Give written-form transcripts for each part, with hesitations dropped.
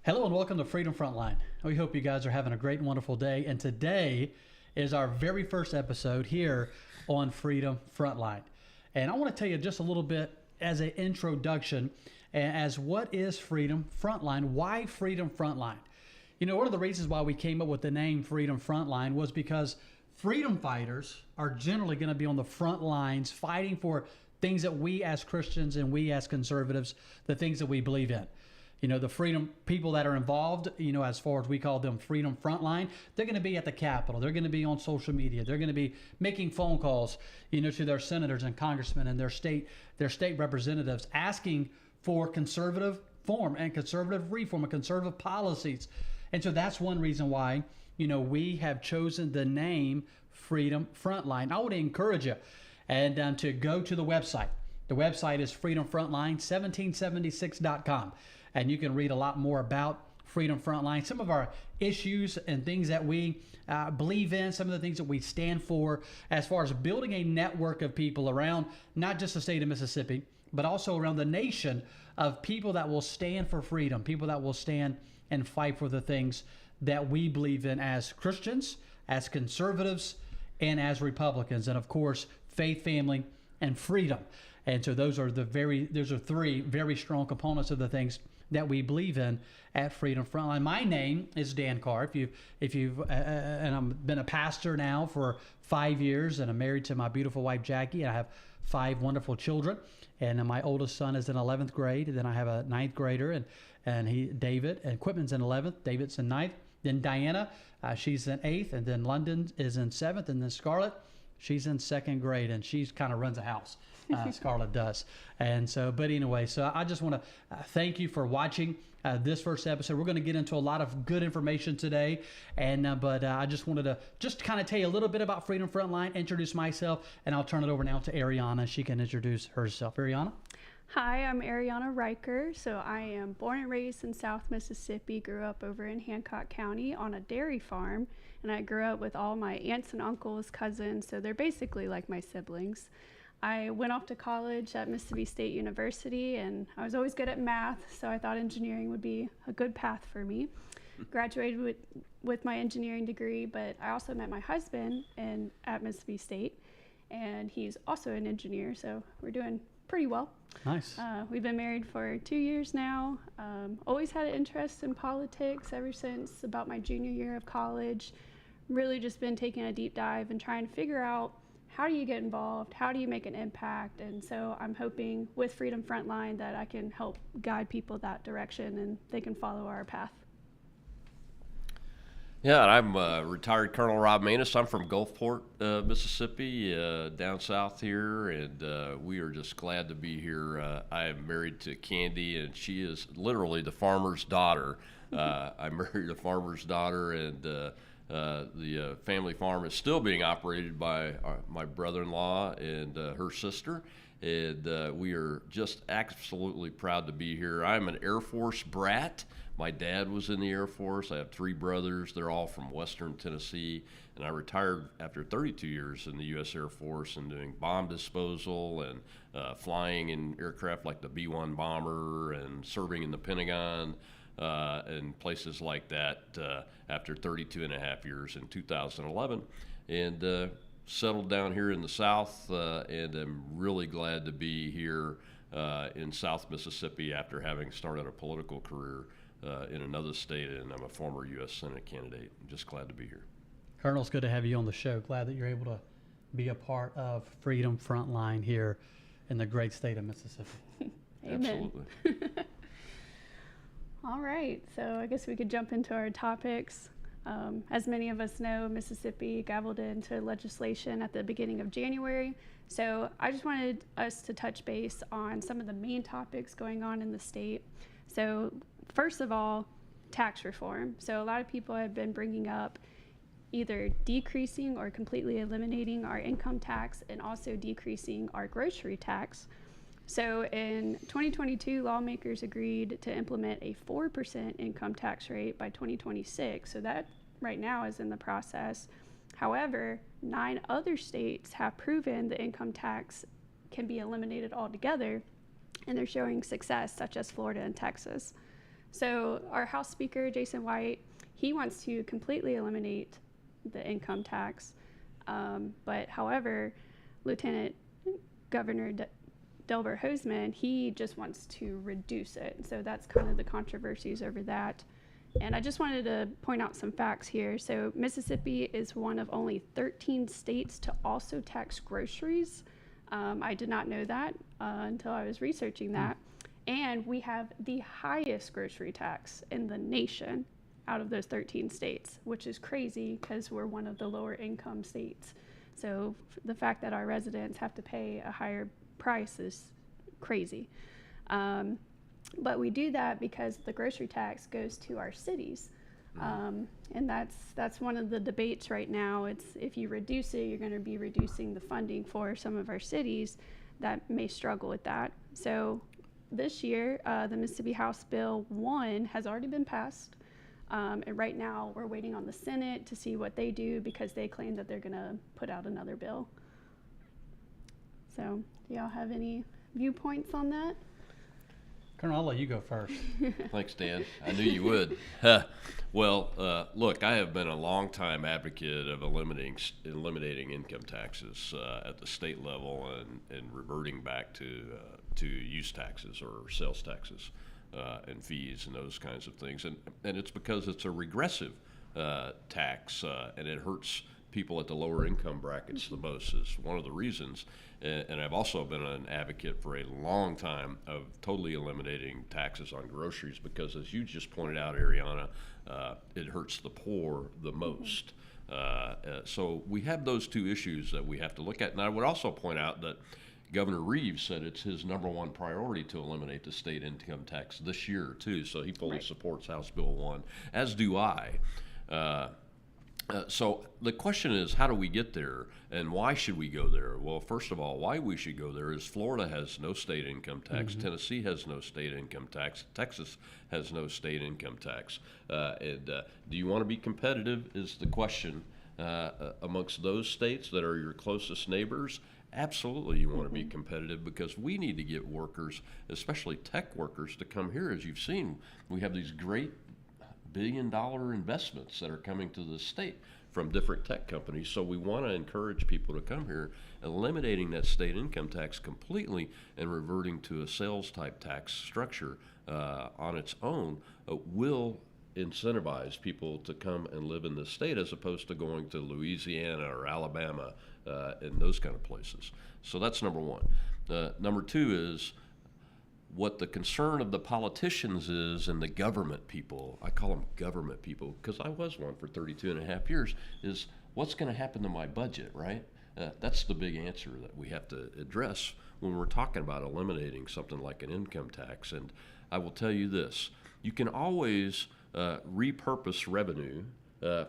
Hello and welcome to Freedom Frontline. We hope you guys are having a great and wonderful day. And today is our very first episode here on Freedom Frontline. And I want to tell you just a little bit as an introduction as what is Freedom Frontline? Why Freedom Frontline? You know, one of the reasons why we came up with the name Freedom Frontline was because freedom fighters are generally going to be on the front lines fighting for things that we as Christians and we as conservatives, the things that we believe in. You know, the freedom people that are involved, you know, as far as we call them Freedom Frontline, they're going to be at the Capitol. They're going to be on social media. They're going to be making phone calls, you know, to their senators and congressmen and their state representatives asking for conservative form and conservative reform and conservative policies. And so that's one reason why, you know, we have chosen the name Freedom Frontline. I would encourage you and to go to the website. The website is freedomfrontline1776.com. And you can read a lot more about Freedom Frontline, some of our issues and things that we believe in, some of the things that we stand for as far as building a network of people around not just the state of Mississippi, but also around the nation of people that will stand for freedom, people that will stand and fight for the things that we believe in as Christians, as conservatives, and as Republicans. And of course, faith, family, and freedom. And so those are three very strong components of the things that we believe in at Freedom Frontline. My name is Dan Carr. And I've been a pastor now for 5 years, and I'm married to my beautiful wife Jackie, and I have 5 wonderful children. And my oldest son is in 11th grade, and then I have a 9th grader, and David, and Quitman's in 11th, David's in 9th. Then Diana, she's in 8th, and then London is in 7th, and then Scarlett, she's in 2nd grade, and she kind of runs a house. Scarlett does. And so, but anyway, so I just want to thank you for watching this first episode. We're going to get into a lot of good information today. But I just wanted to just kind of tell you a little bit about Freedom Frontline, introduce myself, and I'll turn it over now to Ariana. She can introduce herself. Ariana? Hi, I'm Ariana Riker. So I am born and raised in South Mississippi, grew up over in Hancock County on a dairy farm. And I grew up with all my aunts and uncles, cousins. So they're basically like my siblings. I went off to college at Mississippi State University, and I was always good at math, so I thought engineering would be a good path for me. Graduated with my engineering degree, but I also met my husband at Mississippi State, and he's also an engineer, so we're doing pretty well. Nice. We've been married for 2 years now. Always had an interest in politics ever since about my junior year of college. Really just been taking a deep dive and trying to figure out how do you get involved? How do you make an impact? And so I'm hoping with Freedom Frontline that I can help guide people that direction and they can follow our path. Yeah, I'm retired Colonel Rob Manus. I'm from Gulfport, Mississippi, down south here, and we are just glad to be here. I am married to Candy, and she is literally the farmer's daughter. I married a farmer's daughter, and the family farm is still being operated by my brother-in-law and her sister, and we are just absolutely proud to be here. I'm an Air Force brat. My dad was in the Air Force. I have 3 brothers. They're all from Western Tennessee, and I retired after 32 years in the U.S. Air Force and doing bomb disposal and flying in aircraft like the B-1 bomber and serving in the Pentagon. And places like that after 32 and a half years in 2011, and settled down here in the South, and I'm really glad to be here in South Mississippi after having started a political career in another state, and I'm a former U.S. Senate candidate. I'm just glad to be here. Colonel, it's good to have you on the show. Glad that you're able to be a part of Freedom Frontline here in the great state of Mississippi. Amen. Absolutely. All right, so I guess we could jump into our topics. As many of us know, Mississippi gavelled into legislation at the beginning of January. So I just wanted us to touch base on some of the main topics going on in the state. So first of all, tax reform. So a lot of people have been bringing up either decreasing or completely eliminating our income tax and also decreasing our grocery tax. So in 2022, lawmakers agreed to implement a 4% income tax rate by 2026. So that right now is in the process. However, 9 other states have proven the income tax can be eliminated altogether, and they're showing success, such as Florida and Texas. So our House Speaker, Jason White, he wants to completely eliminate the income tax. But however, Lieutenant Governor Delbert Hosemann, he just wants to reduce it. So that's kind of the controversies over that. And I just wanted to point out some facts here. So Mississippi is one of only 13 states to also tax groceries. I did not know that until I was researching that. And we have the highest grocery tax in the nation out of those 13 states, which is crazy because we're one of the lower income states. So the fact that our residents have to pay a higher price is crazy. But we do that because the grocery tax goes to our cities. And that's one of the debates right now. It's if you reduce it, you're going to be reducing the funding for some of our cities that may struggle with that. So this year, the Mississippi House Bill 1 has already been passed. And right now we're waiting on the Senate to see what they do because they claim that they're going to put out another bill. So do y'all have any viewpoints on that? Colonel, I'll let you go first. Thanks, Dan. I knew you would. Well, look, I have been a longtime advocate of eliminating income taxes at the state level and reverting back to use taxes or sales taxes and fees and those kinds of things. And it's because it's a regressive tax and it hurts people at the lower income brackets the most is one of the reasons. And I've also been an advocate for a long time of totally eliminating taxes on groceries because, as you just pointed out, Ariana, it hurts the poor the most. So we have those two issues that we have to look at. And I would also point out that Governor Reeves said it's his #1 priority to eliminate the state income tax this year, too. So he fully supports House Bill 1, as do I. So the question is, how do we get there, and why should we go there? Well, first of all, why we should go there is Florida has no state income tax, Tennessee has no state income tax, Texas has no state income tax. And do you want to be competitive is the question amongst those states that are your closest neighbors. Absolutely, you want to be competitive because we need to get workers, especially tech workers, to come here. As you've seen, we have these great billion-dollar investments that are coming to the state from different tech companies. So we want to encourage people to come here. Eliminating that state income tax completely and reverting to a sales-type tax structure on its own will incentivize people to come and live in the state as opposed to going to Louisiana or Alabama and those kind of places. So that's number one. Number two is what the concern of the politicians is and the government people, I call them government people because I was one for 32 and a half years, is what's going to happen to my budget, right? That's the big answer that we have to address when we're talking about eliminating something like an income tax. And I will tell you this, you can always repurpose revenue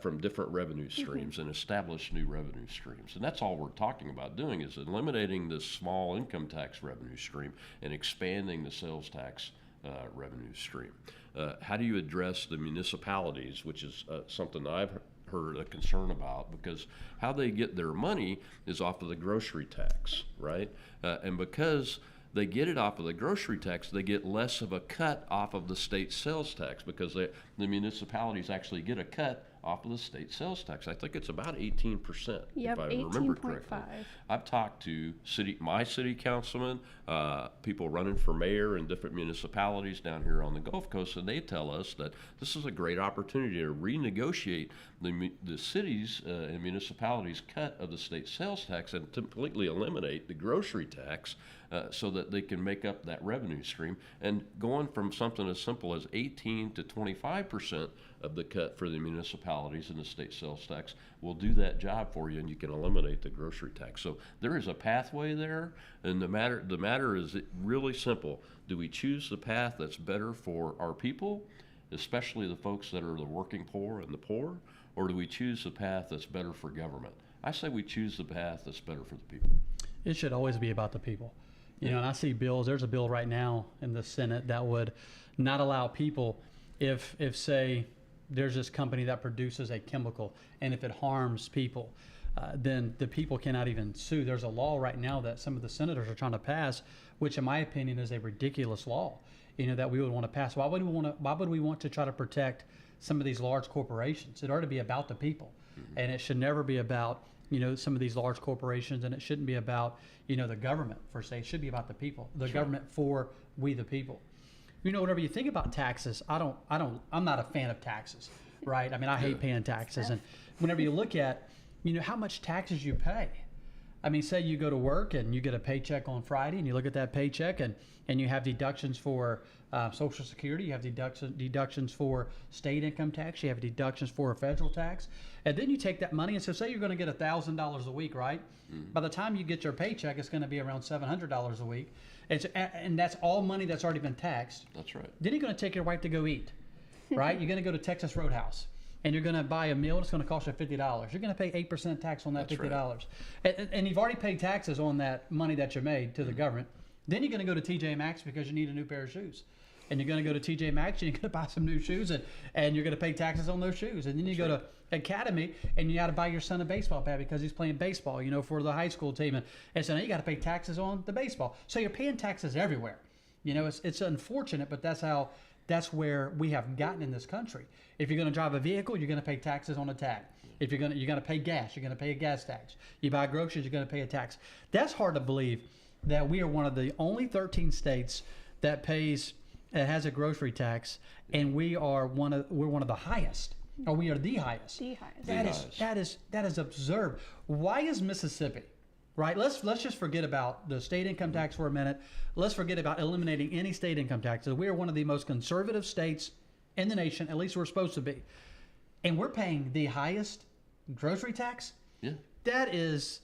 from different revenue streams and establish new revenue streams. And that's all we're talking about doing is eliminating this small income tax revenue stream and expanding the sales tax revenue stream. How do you address the municipalities, which is something I've heard a concern about because how they get their money is off of the grocery tax, right? And because they get it off of the grocery tax, they get less of a cut off of the state sales tax because the municipalities actually get a cut off of the state sales tax. I think it's about 18%, yep, if I remember correctly. 18.5. I've talked to my city councilmen, people running for mayor in different municipalities down here on the Gulf Coast, and they tell us that this is a great opportunity to renegotiate the cities and municipalities' cut of the state sales tax and completely eliminate the grocery tax so that they can make up that revenue stream. And going from something as simple as 18 to 25% of the cut for the municipalities in the state sales tax will do that job for you, and you can eliminate the grocery tax. So there is a pathway there, and the matter is really simple. Do we choose the path that's better for our people, especially the folks that are the working poor and the poor, or do we choose the path that's better for government? I say we choose the path that's better for the people. It should always be about the people. You know, and I see bills, there's a bill right now in the Senate that would not allow people, if say there's this company that produces a chemical and if it harms people, then the people cannot even sue. There's a law right now that some of the senators are trying to pass, which in my opinion is a ridiculous law. that we would want to pass. Why would we want to try to protect some of these large corporations? It ought to be about the people, and it should never be about some of these large corporations, and it shouldn't be about the government per se. It should be about the people, the government for we the people. Whenever you think about taxes, I'm not a fan of taxes, right? I mean, I hate paying taxes, and whenever you look at how much taxes you pay. I mean, say you go to work and you get a paycheck on Friday, and you look at that paycheck, and you have deductions for Social Security, you have deductions for state income tax, you have deductions for a federal tax, and then you take that money, and so say you're going to get $1,000 a week, right? By the time you get your paycheck, it's going to be around $700 a week, and that's all money that's already been taxed. That's right. Then you're going to take your wife to go eat, right? You're going to go to Texas Roadhouse. And you're going to buy a meal, it's going to cost you $50. You're going to pay 8% tax on that $50. Right. And you've already paid taxes on that money that you made to the government. Then you're going to go to TJ Maxx because you need a new pair of shoes. And you're going to go to TJ Maxx and you're going to buy some new shoes, and you're going to pay taxes on those shoes. And then you go to Academy and you got to buy your son a baseball bat because he's playing baseball, for the high school team. And so now you got to pay taxes on the baseball. So you're paying taxes everywhere. It's unfortunate, but that's where we have gotten in this country. If you're going to drive a vehicle, you're going to pay taxes on a tag. If you're going to pay gas, you're going to pay a gas tax. You buy groceries, you're going to pay a tax. That's hard to believe that we are one of the only 13 states that has a grocery tax, and we're one of the highest, or we are the highest. The highest. That is absurd. Why is Mississippi? Right, let's just forget about the state income tax for a minute. Let's forget about eliminating any state income taxes. We are one of the most conservative states in the nation, at least we're supposed to be. And we're paying the highest grocery tax? Yeah. That is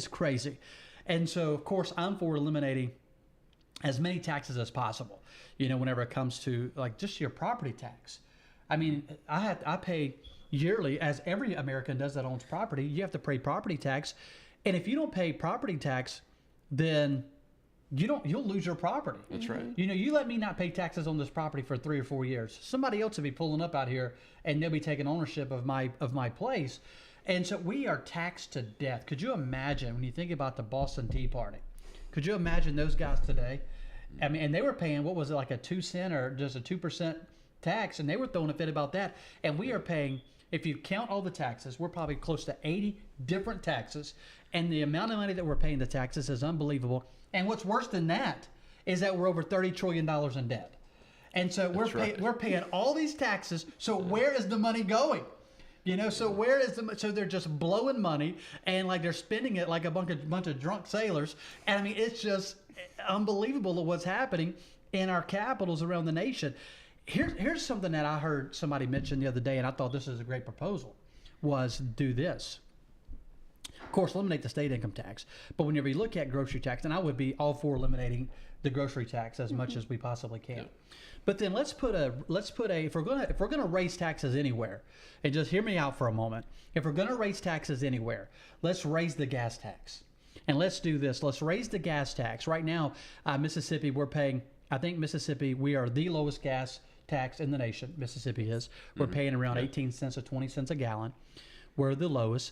crazy. And so, of course, I'm for eliminating as many taxes as possible, whenever it comes to like just your property tax. I mean, I pay yearly, as every American does that owns property, you have to pay property tax. And if you don't pay property tax, then you'll lose your property. That's right. You let me not pay taxes on this property for 3 or 4 years. Somebody else will be pulling up out here, and they'll be taking ownership of my place. And so we are taxed to death. Could you imagine when you think about the Boston Tea Party? Could you imagine those guys today? I mean, and they were paying, what was it, like a 2 cent or just a 2% tax, and they were throwing a fit about that. And we are paying, if you count all the taxes, we're probably close to 80 different taxes. And the amount of money that we're paying the taxes is unbelievable. And what's worse than that is that we're over $30 trillion in debt. And so we're paying all these taxes. So where is the money going? So where is so they're just blowing money, and like they're spending it like a bunch of drunk sailors. And I mean, it's just unbelievable what's happening in our capitals around the nation. Here's something that I heard somebody mention the other day, and I thought this is a great proposal, was do this. Of course, eliminate the state income tax. But whenever you look at grocery tax, and I would be all for eliminating the grocery tax as much as we possibly can. Yeah. But then let's put a if we're gonna raise taxes anywhere, and just hear me out for a moment. If we're gonna raise taxes anywhere, let's raise the gas tax. And let's do this. Let's raise the gas tax. Right now, Mississippi, we are the lowest gas tax in the nation. Mississippi is. We're paying around 18 cents to 20 cents a gallon. We're the lowest.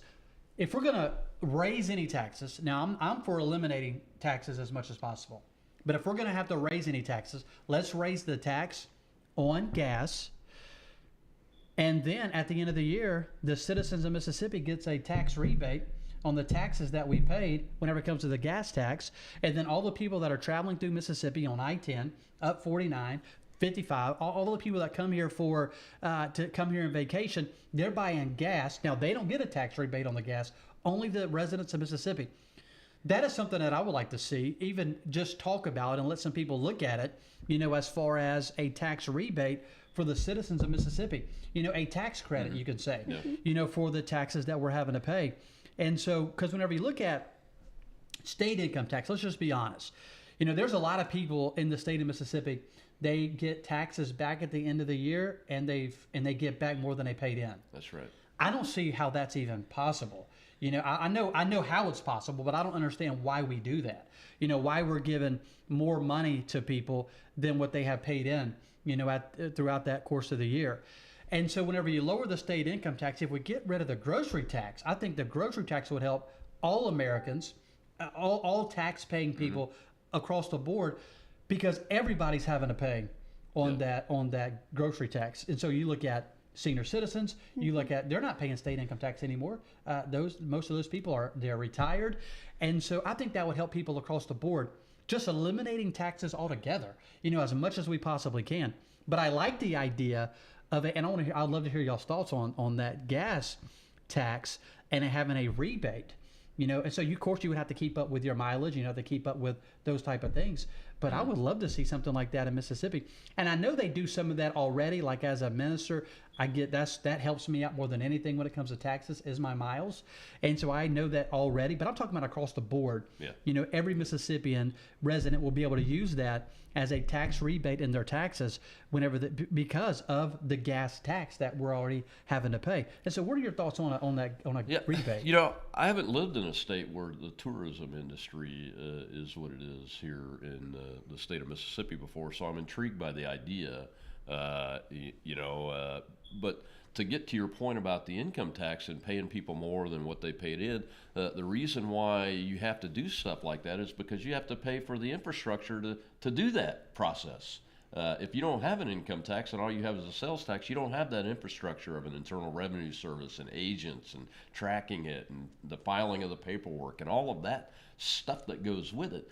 If we're going to raise any taxes, now I'm for eliminating taxes as much as possible. But if we're going to have to raise any taxes, let's raise the tax on gas. And then at the end of the year, the citizens of Mississippi gets a tax rebate on the taxes that we paid whenever it comes to the gas tax. And then all the people that are traveling through Mississippi on I-10, up 49, 55, all the people that come here to come here on vacation, they're buying gas. Now, they don't get a tax rebate on the gas, only the residents of Mississippi. That is something that I would like to see, even just talk about and let some people look at it, as far as a tax rebate for the citizens of Mississippi. A tax credit, you could say, for the taxes that we're having to pay. And so, because whenever you look at state income tax, let's just be honest. There's a lot of people in the state of Mississippi, they get taxes back at the end of the year, and they get back more than they paid in. That's right. I don't see how that's even possible. I know how it's possible, but I don't understand why we do that. Why we're giving more money to people than what they have paid in, throughout that course of the year. And so whenever you lower the state income tax, if we get rid of the grocery tax, I think the grocery tax would help all Americans, all tax-paying people across the board. because everybody's having to pay on that grocery tax. And so you look at senior citizens, you look at, they're not paying state income tax anymore. Most of those people they're retired. And so I think that would help people across the board, just eliminating taxes altogether, as much as we possibly can. But I like the idea of it, and I'd love to hear y'all's thoughts on that gas tax and having a rebate. And so of course you would have to keep up with your mileage, to keep up with those type of things. But I would love to see something like that in Mississippi. And I know they do some of that already. Like as a minister, I get that helps me out more than anything when it comes to taxes is my miles. And so I know that already, but I'm talking about across the board. Yeah. Every Mississippian resident will be able to use that as a tax rebate in their taxes because of the gas tax that we're already having to pay. And so what are your thoughts on a rebate? I haven't lived in a state where the tourism industry is what it is here in the state of Mississippi before, so I'm intrigued by the idea. But to get to your point about the income tax and paying people more than what they paid in, the reason why you have to do stuff like that is because you have to pay for the infrastructure to do that process. If you don't have an income tax and all you have is a sales tax, you don't have that infrastructure of an internal revenue service and agents and tracking it and the filing of the paperwork and all of that stuff that goes with it.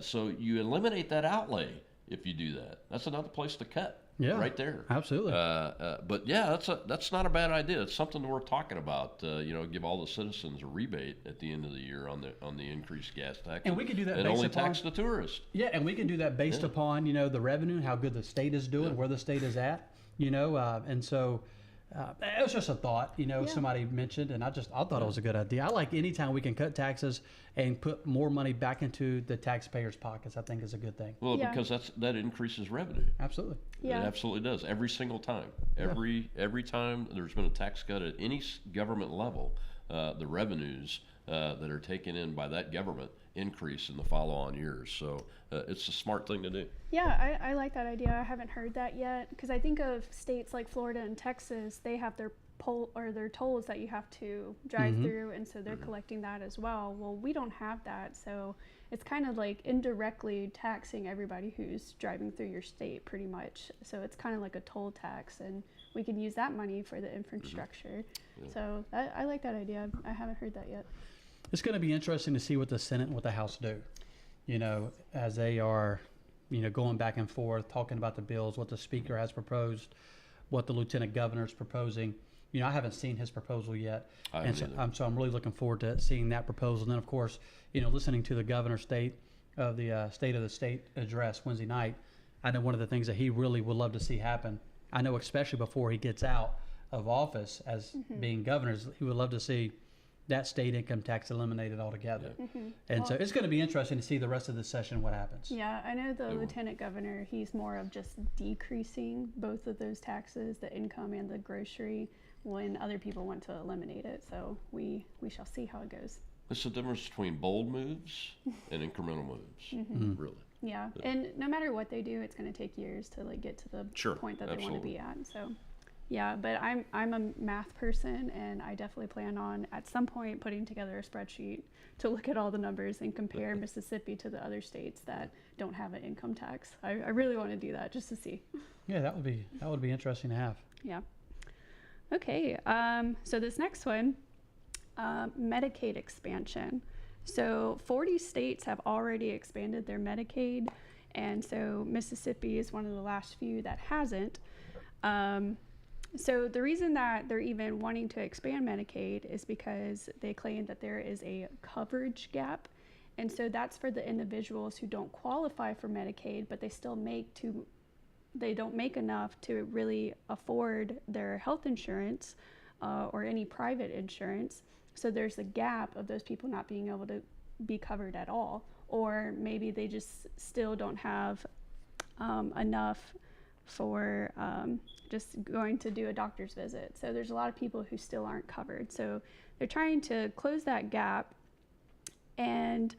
So you eliminate that outlay if you do that. That's another place to cut. Yeah, right there. Absolutely. But yeah, that's not a bad idea. It's something worth talking about. Give all the citizens a rebate at the end of the year on the increased gas tax. And we can do that and based only upon, tax the tourist. Yeah, and we can do that based upon the revenue, how good the state is doing, where the state is at. And so it was just a thought. Somebody mentioned, and I thought it was a good idea. I like anytime we can cut taxes and put more money back into the taxpayers' pockets. I think is a good thing. Well, because that increases revenue. Absolutely. Yeah. It absolutely does. Every single time. Every time there's been a tax cut at any government level, the revenues that are taken in by that government increase in the follow-on years. So it's a smart thing to do. Yeah, I like that idea. I haven't heard that yet because I think of states like Florida and Texas. They have their their tolls that you have to drive through, and so they're collecting that as well. Well, we don't have that, so it's kind of like indirectly taxing everybody who's driving through your state pretty much. So it's kind of like a toll tax, and we can use that money for the infrastructure. So I like that idea. I haven't heard that yet. It's going to be interesting to see what the Senate and what the House do, as they are, going back and forth, talking about the bills, what the Speaker has proposed, what the Lieutenant Governor is proposing. I haven't seen his proposal yet. So I'm really looking forward to seeing that proposal. And then, of course, listening to the Governor's State of the State address Wednesday night, I know one of the things that he really would love to see happen, I know especially before he gets out of office as being governor, he would love to see that state income tax eliminated altogether. And so it's going to be interesting to see the rest of the session what happens. Yeah, I know the Lieutenant Governor, he's more of just decreasing both of those taxes, the income and the grocery, when other people want to eliminate it. So we shall see how it goes. It's the difference between bold moves and incremental moves, really. Yeah, and no matter what they do, it's going to take years to get to the point that they want to be at. So, yeah, but I'm a math person, and I definitely plan on at some point putting together a spreadsheet to look at all the numbers and compare Mississippi to the other states that don't have an income tax. I really want to do that just to see. Yeah, that would be interesting to have. Yeah. Okay, so this next one, Medicaid expansion. So 40 states have already expanded their Medicaid, and so Mississippi is one of the last few that hasn't. So the reason that they're even wanting to expand Medicaid is because they claim that there is a coverage gap, and so that's for the individuals who don't qualify for Medicaid, but they don't make enough to really afford their health insurance or any private insurance. So there's a gap of those people not being able to be covered at all, or maybe they just still don't have enough for just going to do a doctor's visit. So there's a lot of people who still aren't covered. So they're trying to close that gap. And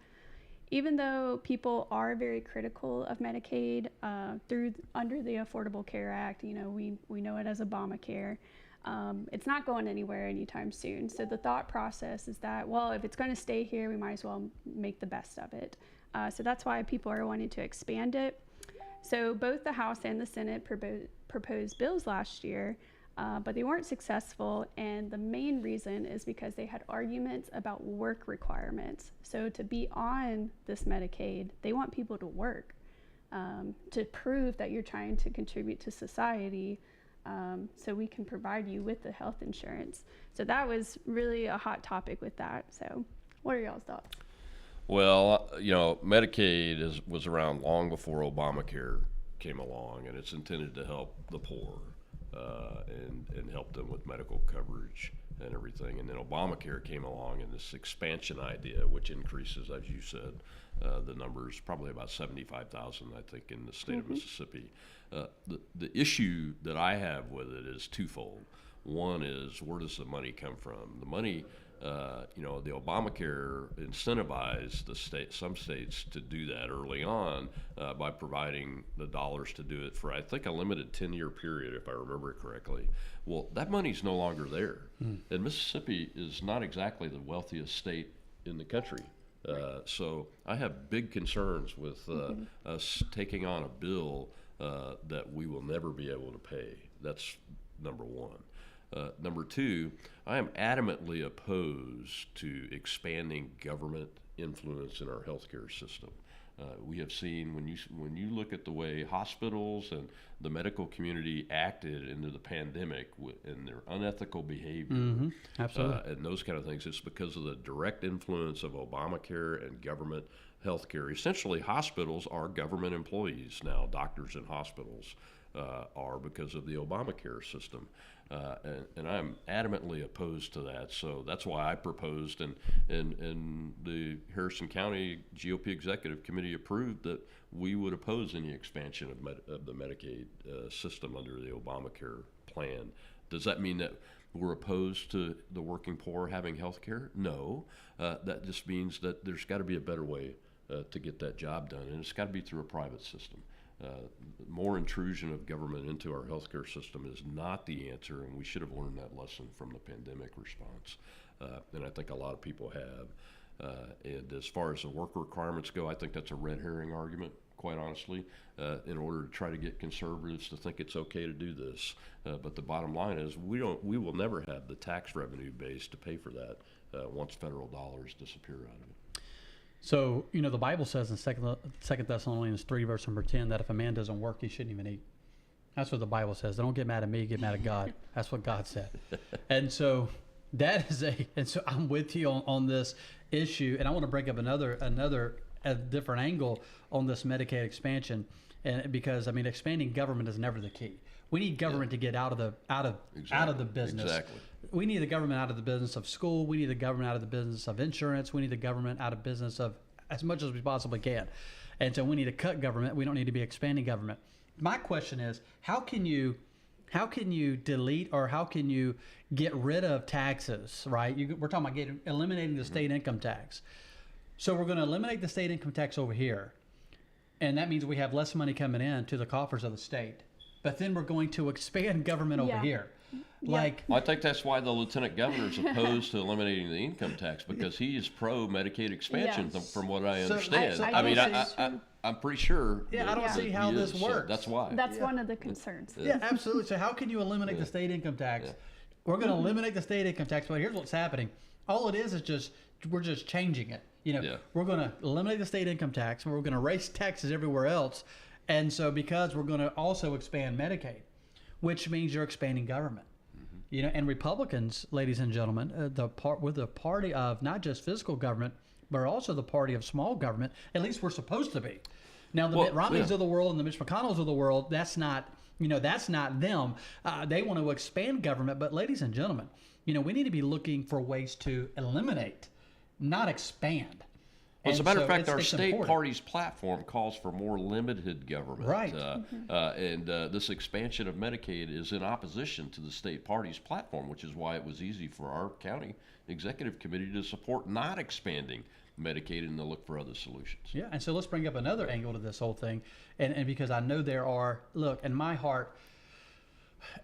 even though people are very critical of Medicaid under the Affordable Care Act, we know it as Obamacare, it's not going anywhere anytime soon. So the thought process is that, well, if it's going to stay here, we might as well make the best of it. So that's why people are wanting to expand it. So both the House and the Senate proposed bills last year, but they weren't successful. And the main reason is because they had arguments about work requirements. So to be on this Medicaid, they want people to work to prove that you're trying to contribute to society. So we can provide you with the health insurance. So that was really a hot topic with that. So what are y'all's thoughts? Well, Medicaid was around long before Obamacare came along, and it's intended to help the poor and help them with medical coverage and everything. And then Obamacare came along, and this expansion idea, which increases, as you said, the numbers probably about 75,000, I think, in the state of Mississippi. The issue that I have with it is twofold. One is, where does the money come from? The money, the Obamacare incentivized some states to do that early on by providing the dollars to do it for, I think, a limited 10-year period, if I remember it correctly. Well, that money's no longer there. And Mississippi is not exactly the wealthiest state in the country. So I have big concerns with us taking on a bill that we will never be able to pay. That's number one. Number two, I am adamantly opposed to expanding government influence in our healthcare system. We have seen, when you look at the way hospitals and the medical community acted into the pandemic and their unethical behavior, Absolutely. and those kind of things, it's because of the direct influence of Obamacare and government healthcare. Essentially, hospitals are government employees now. Doctors in hospitals are, because of the Obamacare system. And I'm adamantly opposed to that. So that's why I proposed, and the Harrison County GOP Executive Committee approved, that we would oppose any expansion of the Medicaid system under the Obamacare plan. Does that mean that we're opposed to the working poor having health care? No. That just means that there's got to be a better way to get that job done, and it's got to be through a private system. More intrusion of government into our healthcare system is not the answer, and we should have learned that lesson from the pandemic response. And I think a lot of people have. And as far as the work requirements go, I think that's a red herring argument, quite honestly, in order to try to get conservatives to think it's okay to do this. But the bottom line is, we will never have the tax revenue base to pay for that once federal dollars disappear out of it. So, the Bible says in 2 Thessalonians 3, verse number 10, that if a man doesn't work, he shouldn't even eat. That's what the Bible says. Don't get mad at me, get mad at God. That's what God said. And so and so I'm with you on this issue. And I want to bring up a different angle on this Medicaid expansion. And because, expanding government is never the key. We need government to get out of the business. Exactly. We need the government out of the business of school. We need the government out of the business of insurance. We need the government out of business of as much as we possibly can. And so we need to cut government. We don't need to be expanding government. My question is, how can you delete, or how can you get rid of taxes, right? We're talking about eliminating the state income tax. So we're going to eliminate the state income tax over here. And that means we have less money coming in to the coffers of the state. But then we're going to expand government over here. Well, I think that's why the lieutenant governor is opposed to eliminating the income tax, because he is pro Medicaid expansion, from what I understand. I'm pretty sure. Yeah, I don't see how this works. So that's why. That's one of the concerns. Yeah, absolutely. So how can you eliminate the state income tax? Yeah. We're going to eliminate the state income tax, but here's what's happening. All it is we're just changing it. We're going to eliminate the state income tax, and we're going to raise taxes everywhere else. And so because we're going to also expand Medicaid, which means you're expanding government. And Republicans, ladies and gentlemen, we're the party of not just fiscal government, but also the party of small government. At least we're supposed to be. Now, the Mitt Romneys of the world and the Mitch McConnells of the world, that's not them. They want to expand government. But ladies and gentlemen, we need to be looking for ways to eliminate, not expand. Well, as a matter of fact, our state party's platform calls for more limited government. Right. And this expansion of Medicaid is in opposition to the state party's platform, which is why it was easy for our county executive committee to support not expanding Medicaid and to look for other solutions. Yeah, and so let's bring up another angle to this whole thing. And because I know in my heart,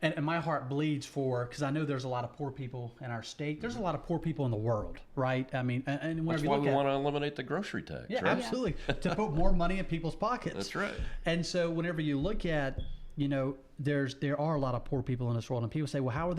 and my heart bleeds for, because I know there's a lot of poor people in our state. There's a lot of poor people in the world, right? I mean, and whenever That's you why look we at, want to eliminate the grocery tax. yeah, right? absolutely, to put more money in people's pockets. That's right. And so whenever you look at, there are a lot of poor people in this world, and people say, well, how are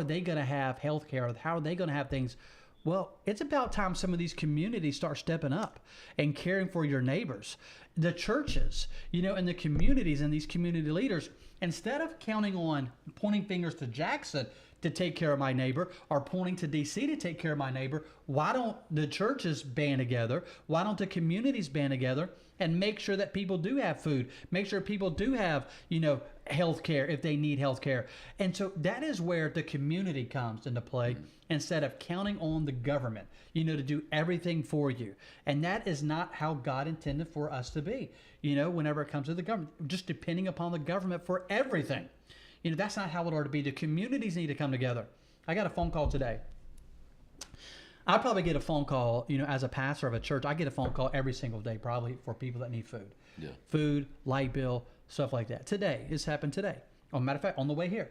they gonna have health care? How are they gonna have things? Well, it's about time some of these communities start stepping up and caring for your neighbors. The churches, and the communities and these community leaders, instead of counting on pointing fingers to Jackson to take care of my neighbor or pointing to DC to take care of my neighbor, why don't the churches band together? Why don't the communities band together and make sure that people do have food, make sure people do have, health care if they need health care? And so that is where the community comes into play, instead of counting on the government, to do everything for you. And that is not how God intended for us to be, whenever it comes to the government, just depending upon the government for everything. That's not how it ought to be. The communities need to come together. I got a phone call today. I probably get a phone call, as a pastor of a church, I get a phone call every single day, probably, for people that need food. Yeah. Food, light bill, stuff like that. Today, this happened today. Matter of fact, on the way here,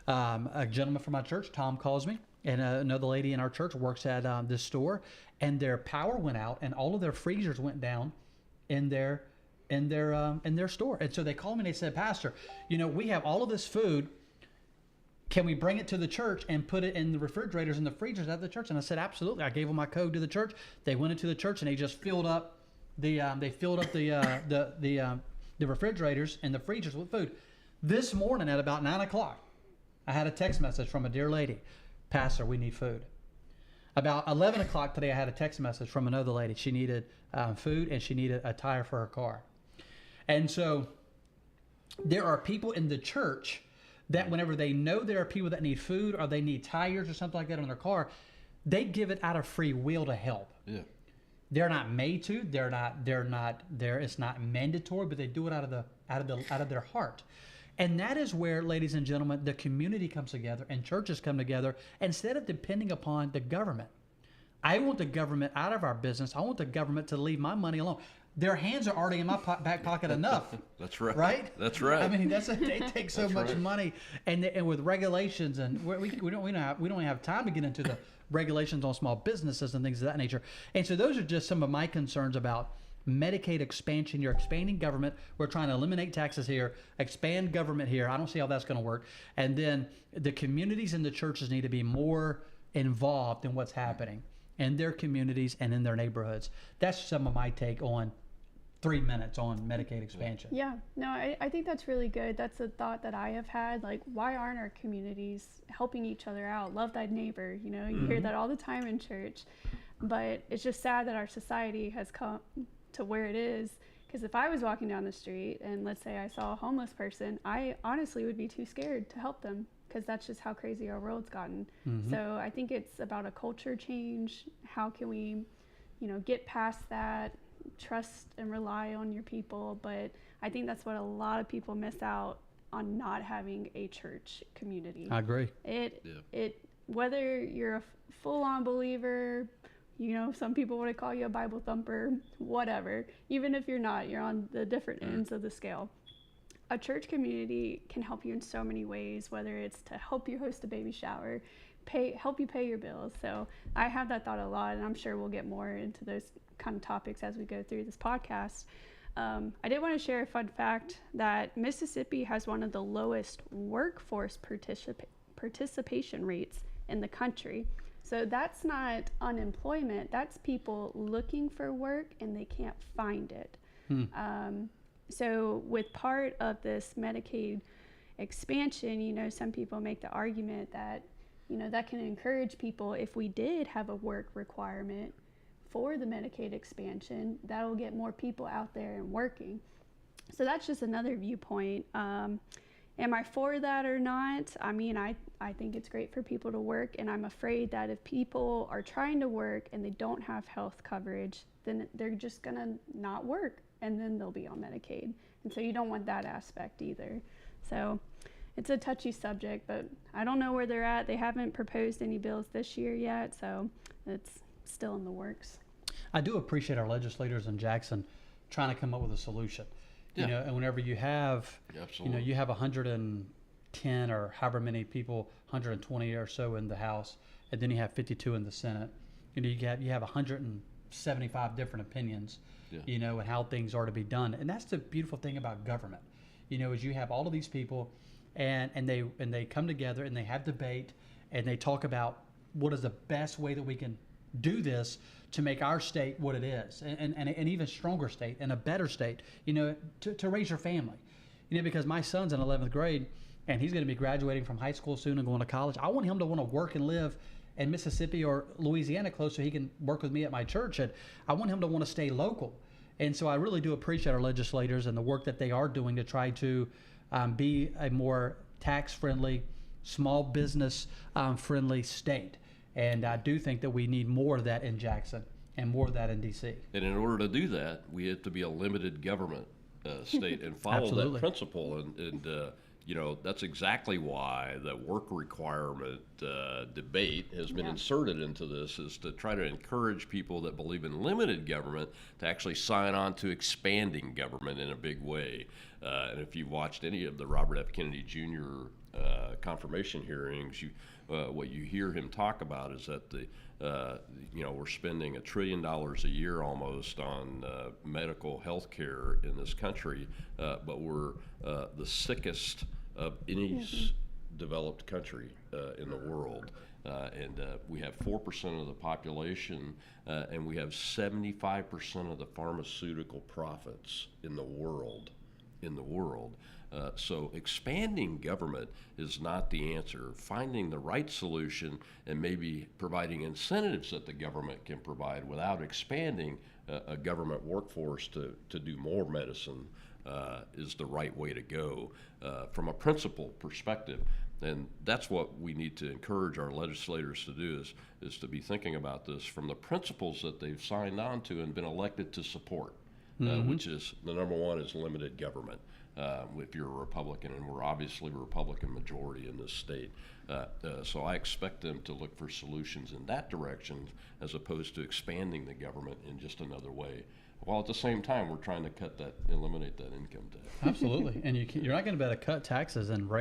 a gentleman from my church, Tom, calls me, and another lady in our church works at this store, and their power went out, and all of their freezers went down in their store. And so they called me and they said, Pastor, we have all of this food. Can we bring it to the church and put it in the refrigerators and the freezers at the church? And I said, absolutely. I gave them my code to the church. They went into the church and they just filled up the refrigerators and the freezers with food. This morning at about 9 o'clock, I had a text message from a dear lady. Pastor, we need food. About 11 o'clock today, I had a text message from another lady. She needed food and she needed a tire for her car. And so there are people in the church that whenever they know there are people that need food or they need tires or something like that on their car, they give it out of free will to help. Yeah. They're not made to. It's not mandatory, but they do it out of their heart. And that is where, ladies and gentlemen, the community comes together and churches come together instead of depending upon the government. I want the government out of our business. I want the government to leave my money alone. Their hands are already in my back pocket enough. That's right. Right? That's right. I mean, they take so much right. money, and with regulations, and we don't have time to get into the regulations on small businesses and things of that nature. And so those are just some of my concerns about Medicaid expansion. You're expanding government. We're trying to eliminate taxes here, expand government here. I don't see how that's going to work. And then the communities and the churches need to be more involved in what's happening in their communities and in their neighborhoods. That's some of my take on 3 minutes on Medicaid expansion. Yeah, no, I think that's really good. That's a thought that I have had. Like, why aren't our communities helping each other out? Love thy neighbor. You hear that all the time in church. But it's just sad that our society has come to where it is. Because if I was walking down the street and let's say I saw a homeless person, I honestly would be too scared to help them, because that's just how crazy our world's gotten. So I think it's about a culture change. How can we, get past that? Trust and rely on your people. But I think that's what a lot of people miss out on, not having a church community. I agree. Whether you're a full-on believer, some people would call you a Bible thumper, whatever. Even if you're not, you're on the different ends of the scale. A church community can help you in so many ways, whether it's to help you host a baby shower, help you pay your bills. So I have that thought a lot, and I'm sure we'll get more into those kind of topics as we go through this podcast. I did want to share a fun fact that Mississippi has one of the lowest workforce participation rates in the country. So that's not unemployment, that's people looking for work and they can't find it. So with part of this Medicaid expansion, some people make the argument that, that can encourage people, if we did have a work requirement for the Medicaid expansion, that'll get more people out there and working. So that's just another viewpoint. Am I for that or not? I mean, I think it's great for people to work, and I'm afraid that if people are trying to work and they don't have health coverage, then they're just gonna not work, and then they'll be on Medicaid. And so you don't want that aspect either. So it's a touchy subject, but I don't know where they're at. They haven't proposed any bills this year yet, so it's still in the works. I do appreciate our legislators in Jackson trying to come up with a solution. Yeah. And whenever you have, Absolutely. you have 100 and 10 or however many people, 120 or so in the House, and then you have 52 in the Senate. You have 175 different opinions, and how things are to be done. And that's the beautiful thing about government, is you have all of these people, and they come together and they have debate, and they talk about what is the best way that we can do this to make our state what it is, and an even stronger state and a better state, to raise your family. Because my son's in 11th grade, and he's going to be graduating from high school soon and going to college. I want him to want to work and live in Mississippi or Louisiana close so he can work with me at my church. And I want him to want to stay local. And so I really do appreciate our legislators and the work that they are doing to try to be a more tax-friendly, small business friendly state. And I do think that we need more of that in Jackson and more of that in D.C. And in order to do that, we have to be a limited government state and follow that principle. And that's exactly why the work requirement debate has been inserted into this, is to try to encourage people that believe in limited government to actually sign on to expanding government in a big way. And if you've watched any of the Robert F. Kennedy Jr. Confirmation hearings, what you hear him talk about is that we're spending $1 trillion a year almost on medical health care in this country, but we're the sickest of any developed country in the world. And we have 4% of the population, and we have 75% of the pharmaceutical profits in the world. So expanding government is not the answer. Finding the right solution and maybe providing incentives that the government can provide without expanding a government workforce to do more medicine is the right way to go from a principle perspective. And that's what we need to encourage our legislators to do, is to be thinking about this from the principles that they've signed on to and been elected to support, which is the number one is limited government. If you're a Republican, and we're obviously a Republican majority in this state. So I expect them to look for solutions in that direction as opposed to expanding the government in just another way. While at the same time, we're trying to eliminate that income tax. Absolutely. And you're not going to be able to cut taxes and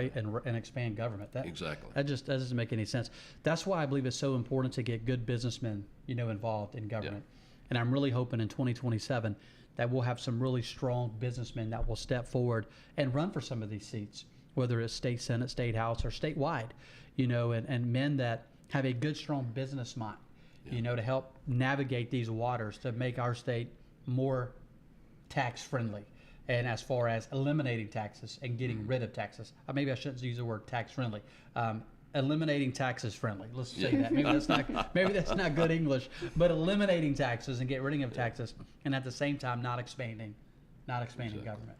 expand government. Exactly. That doesn't make any sense. That's why I believe it's so important to get good businessmen, involved in government. Yeah. And I'm really hoping in 2027 that we'll have some really strong businessmen that will step forward and run for some of these seats, whether it's state Senate, state House, or statewide, and men that have a good, strong business mind, to help navigate these waters to make our state more tax friendly. And as far as eliminating taxes and getting rid of taxes, maybe I shouldn't use the word tax friendly. Eliminating taxes friendly. Let's say that. Maybe that's not good English, but eliminating taxes and get rid of taxes, and at the same time not expanding government.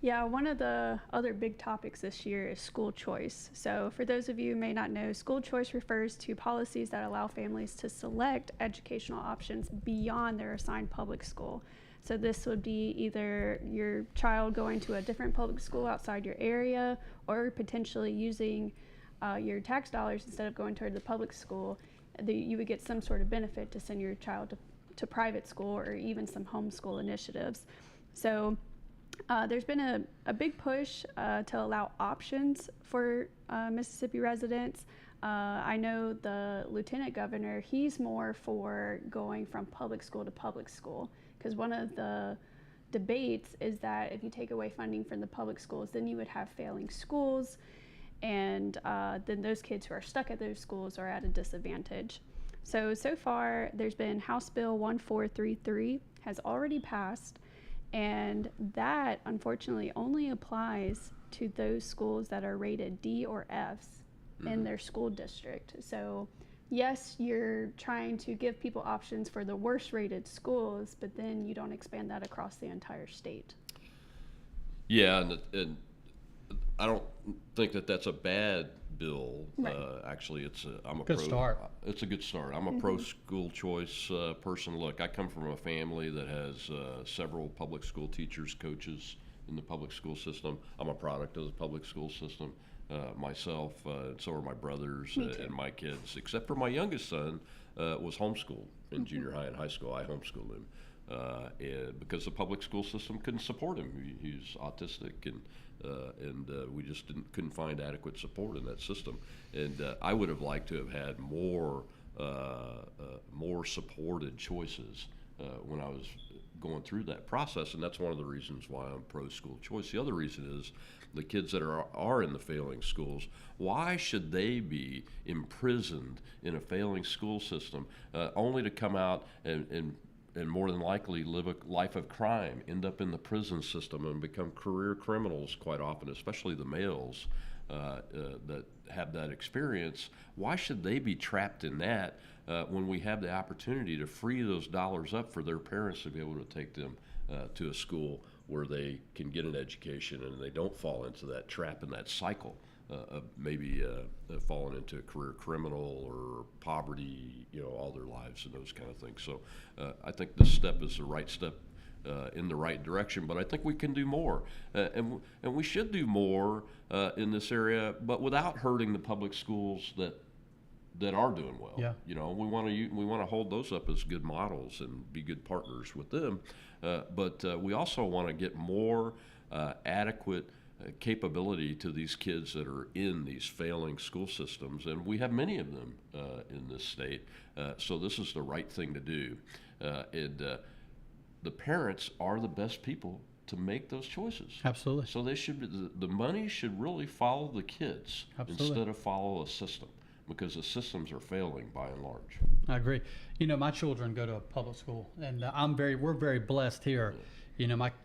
Yeah, one of the other big topics this year is school choice. So for those of you who may not know, school choice refers to policies that allow families to select educational options beyond their assigned public school. So this would be either your child going to a different public school outside your area, or potentially using your tax dollars instead of going toward the public school. You would get some sort of benefit to send your child to private school, or even some homeschool initiatives. So there's been a big push to allow options for Mississippi residents. I know the lieutenant governor, he's more for going from public school to public school, because one of the debates is that if you take away funding from the public schools, then you would have failing schools, and then those kids who are stuck at those schools are at a disadvantage. So far, there's been House Bill 1433 has already passed, and that unfortunately only applies to those schools that are rated D or Fs in their school district. So yes, you're trying to give people options for the worst rated schools, but then you don't expand that across the entire state. Yeah, and I don't think that that's a bad bill. Right. Actually, I'm a good start. It's a good start. I'm a pro school choice person. Look, I come from a family that has several public school teachers, coaches in the public school system. I'm a product of the public school system myself, and so are my brothers and my kids, except for my youngest son was homeschooled in junior high and high school. I homeschooled him. because the public school system couldn't support him. He's autistic, and we just couldn't find adequate support in that system. And I would have liked to have had more supported choices when I was going through that process, and that's one of the reasons why I'm pro school choice. The other reason is the kids that are in the failing schools, why should they be imprisoned in a failing school system only to come out and more than likely live a life of crime, end up in the prison system and become career criminals quite often, especially the males that have that experience? Why should they be trapped in that when we have the opportunity to free those dollars up for their parents to be able to take them to a school where they can get an education and they don't fall into that trap and that cycle of maybe falling into a career criminal or poverty, all their lives and those kind of things. So I think this step is the right step in the right direction, but I think we can do more, and we should do more in this area, but without hurting the public schools that are doing well. Yeah. We want to hold those up as good models and be good partners with them, but we also want to get more adequate capability to these kids that are in these failing school systems, and we have many of them in this state. So this is the right thing to do, and the parents are the best people to make those choices. Absolutely. So they should the money should really follow the kids. Absolutely. Instead of follow a system, because the systems are failing by and large. I agree. My children go to a public school, and we're very blessed here.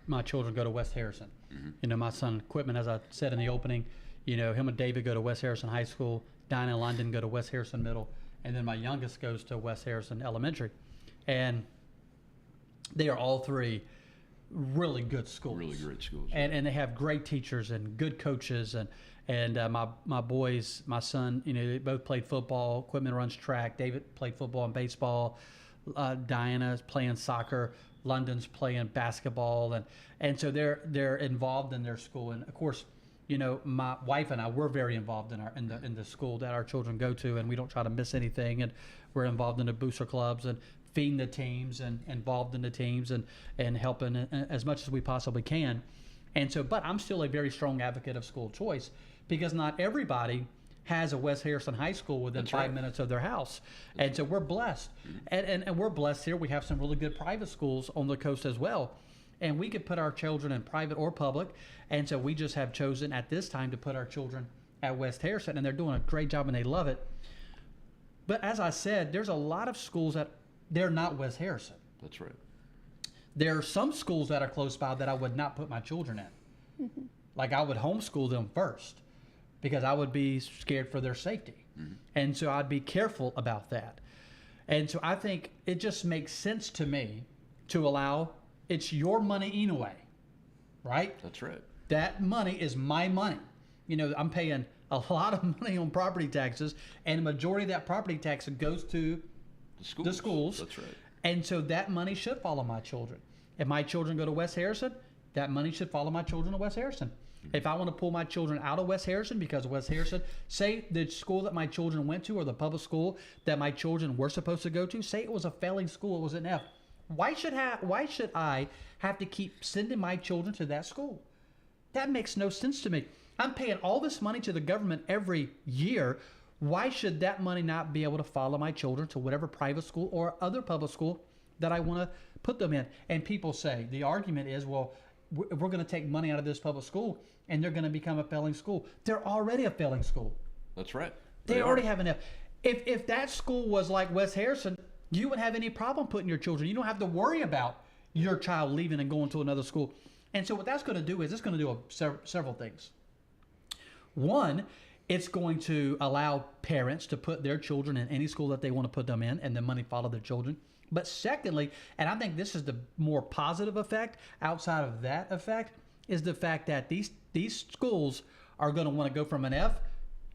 My children go to West Harrison. Mm-hmm. My son Quitman, as I said in the opening, him and David go to West Harrison High School. Dinah and London go to West Harrison Middle, and then my youngest goes to West Harrison Elementary, and they are all three really good schools. Really great schools. And they have great teachers and good coaches, and my boys, my son, they both played football. Quitman runs track. David played football and baseball. Diana's playing soccer. London's playing basketball, and so they're involved in their school. And of course, my wife and I, we're very involved in the school that our children go to, and we don't try to miss anything. And we're involved in the booster clubs and feeding the teams and involved in the teams and helping as much as we possibly can. And so, but I'm still a very strong advocate of school choice, because not everybody has a West Harrison High School within 5 minutes of their house. And so we're blessed. And we're blessed here. We have some really good private schools on the coast as well. And we could put our children in private or public. And so we just have chosen at this time to put our children at West Harrison. And they're doing a great job and they love it. But as I said, there's a lot of schools that they're not West Harrison. That's right. There are some schools that are close by that I would not put my children in. Mm-hmm. Like I would homeschool them first, because I would be scared for their safety. Mm-hmm. And so I'd be careful about that. And so I think it just makes sense to me to allow, it's your money anyway, right? That's right. That money is my money. I'm paying a lot of money on property taxes, and the majority of that property tax goes to the schools. That's right. And so that money should follow my children. If my children go to West Harrison, that money should follow my children to West Harrison. If I want to pull my children out of West Harrison because of West Harrison, say the school that my children went to or the public school that my children were supposed to go to, say it was a failing school, it was an F. Why should I have to keep sending my children to that school? That makes no sense to me. I'm paying all this money to the government every year. Why should that money not be able to follow my children to whatever private school or other public school that I want to put them in? And people say, the argument is, well, we're going to take money out of this public school and they're going to become a failing school. They're already a failing school. That's right. They already have enough. If that school was like West Harrison, you wouldn't have any problem putting your children. You don't have to worry about your child leaving and going to another school. And so what that's going to do is it's going to do several things. One, it's going to allow parents to put their children in any school that they want to put them in, and the money follow their children. But secondly, and I think this is the more positive effect outside of that effect, is the fact that these schools are going to want to go from an F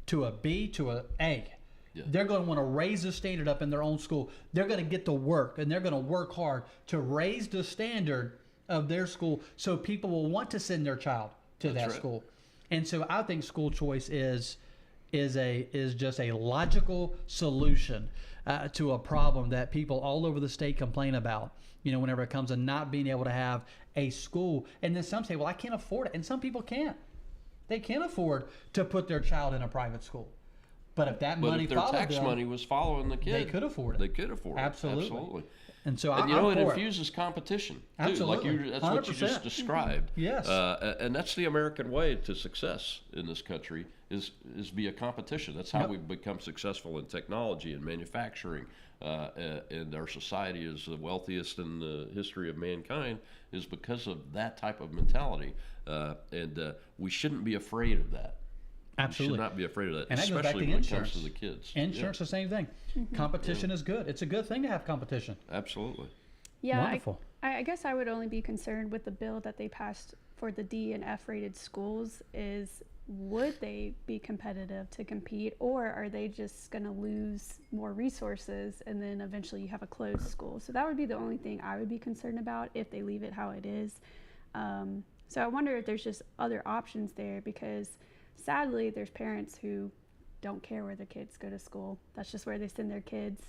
to a B to an A. Yeah. They're going to want to raise the standard up in their own school. They're going to get to work, and they're going to work hard to raise the standard of their school so people will want to send their child to that school. And so I think school choice is is just a logical solution to a problem that people all over the state complain about. Whenever it comes to not being able to have a school, and then some say, well, I can't afford it, and some people can't. They can't afford to put their child in a private school. But if that money if their followed tax them, money was following the kid, they could afford it. They could afford it. Absolutely. And so and I'm it for infuses competition too. Absolutely. That's what you just 100%. described. Yes. And that's the American way to success in this country is via competition. That's how we've become successful in technology and manufacturing. And our society is the wealthiest in the history of mankind is because of that type of mentality. And we shouldn't be afraid of that. Absolutely. We should not be afraid of that, And that goes back especially to when insurance. it comes to the kids. Insurance, the same thing. Competition is good. It's a good thing to have competition. Absolutely. Yeah, Wonderful. I guess I would only be concerned with the bill that they passed for the D and F rated schools is would they be competitive to compete, or are they just going to lose more resources and then eventually you have a closed school? So that would be the only thing I would be concerned about if they leave it how it is. So I wonder if there's just other options there, because sadly there's parents who don't care where their kids go to school. That's just where they send their kids,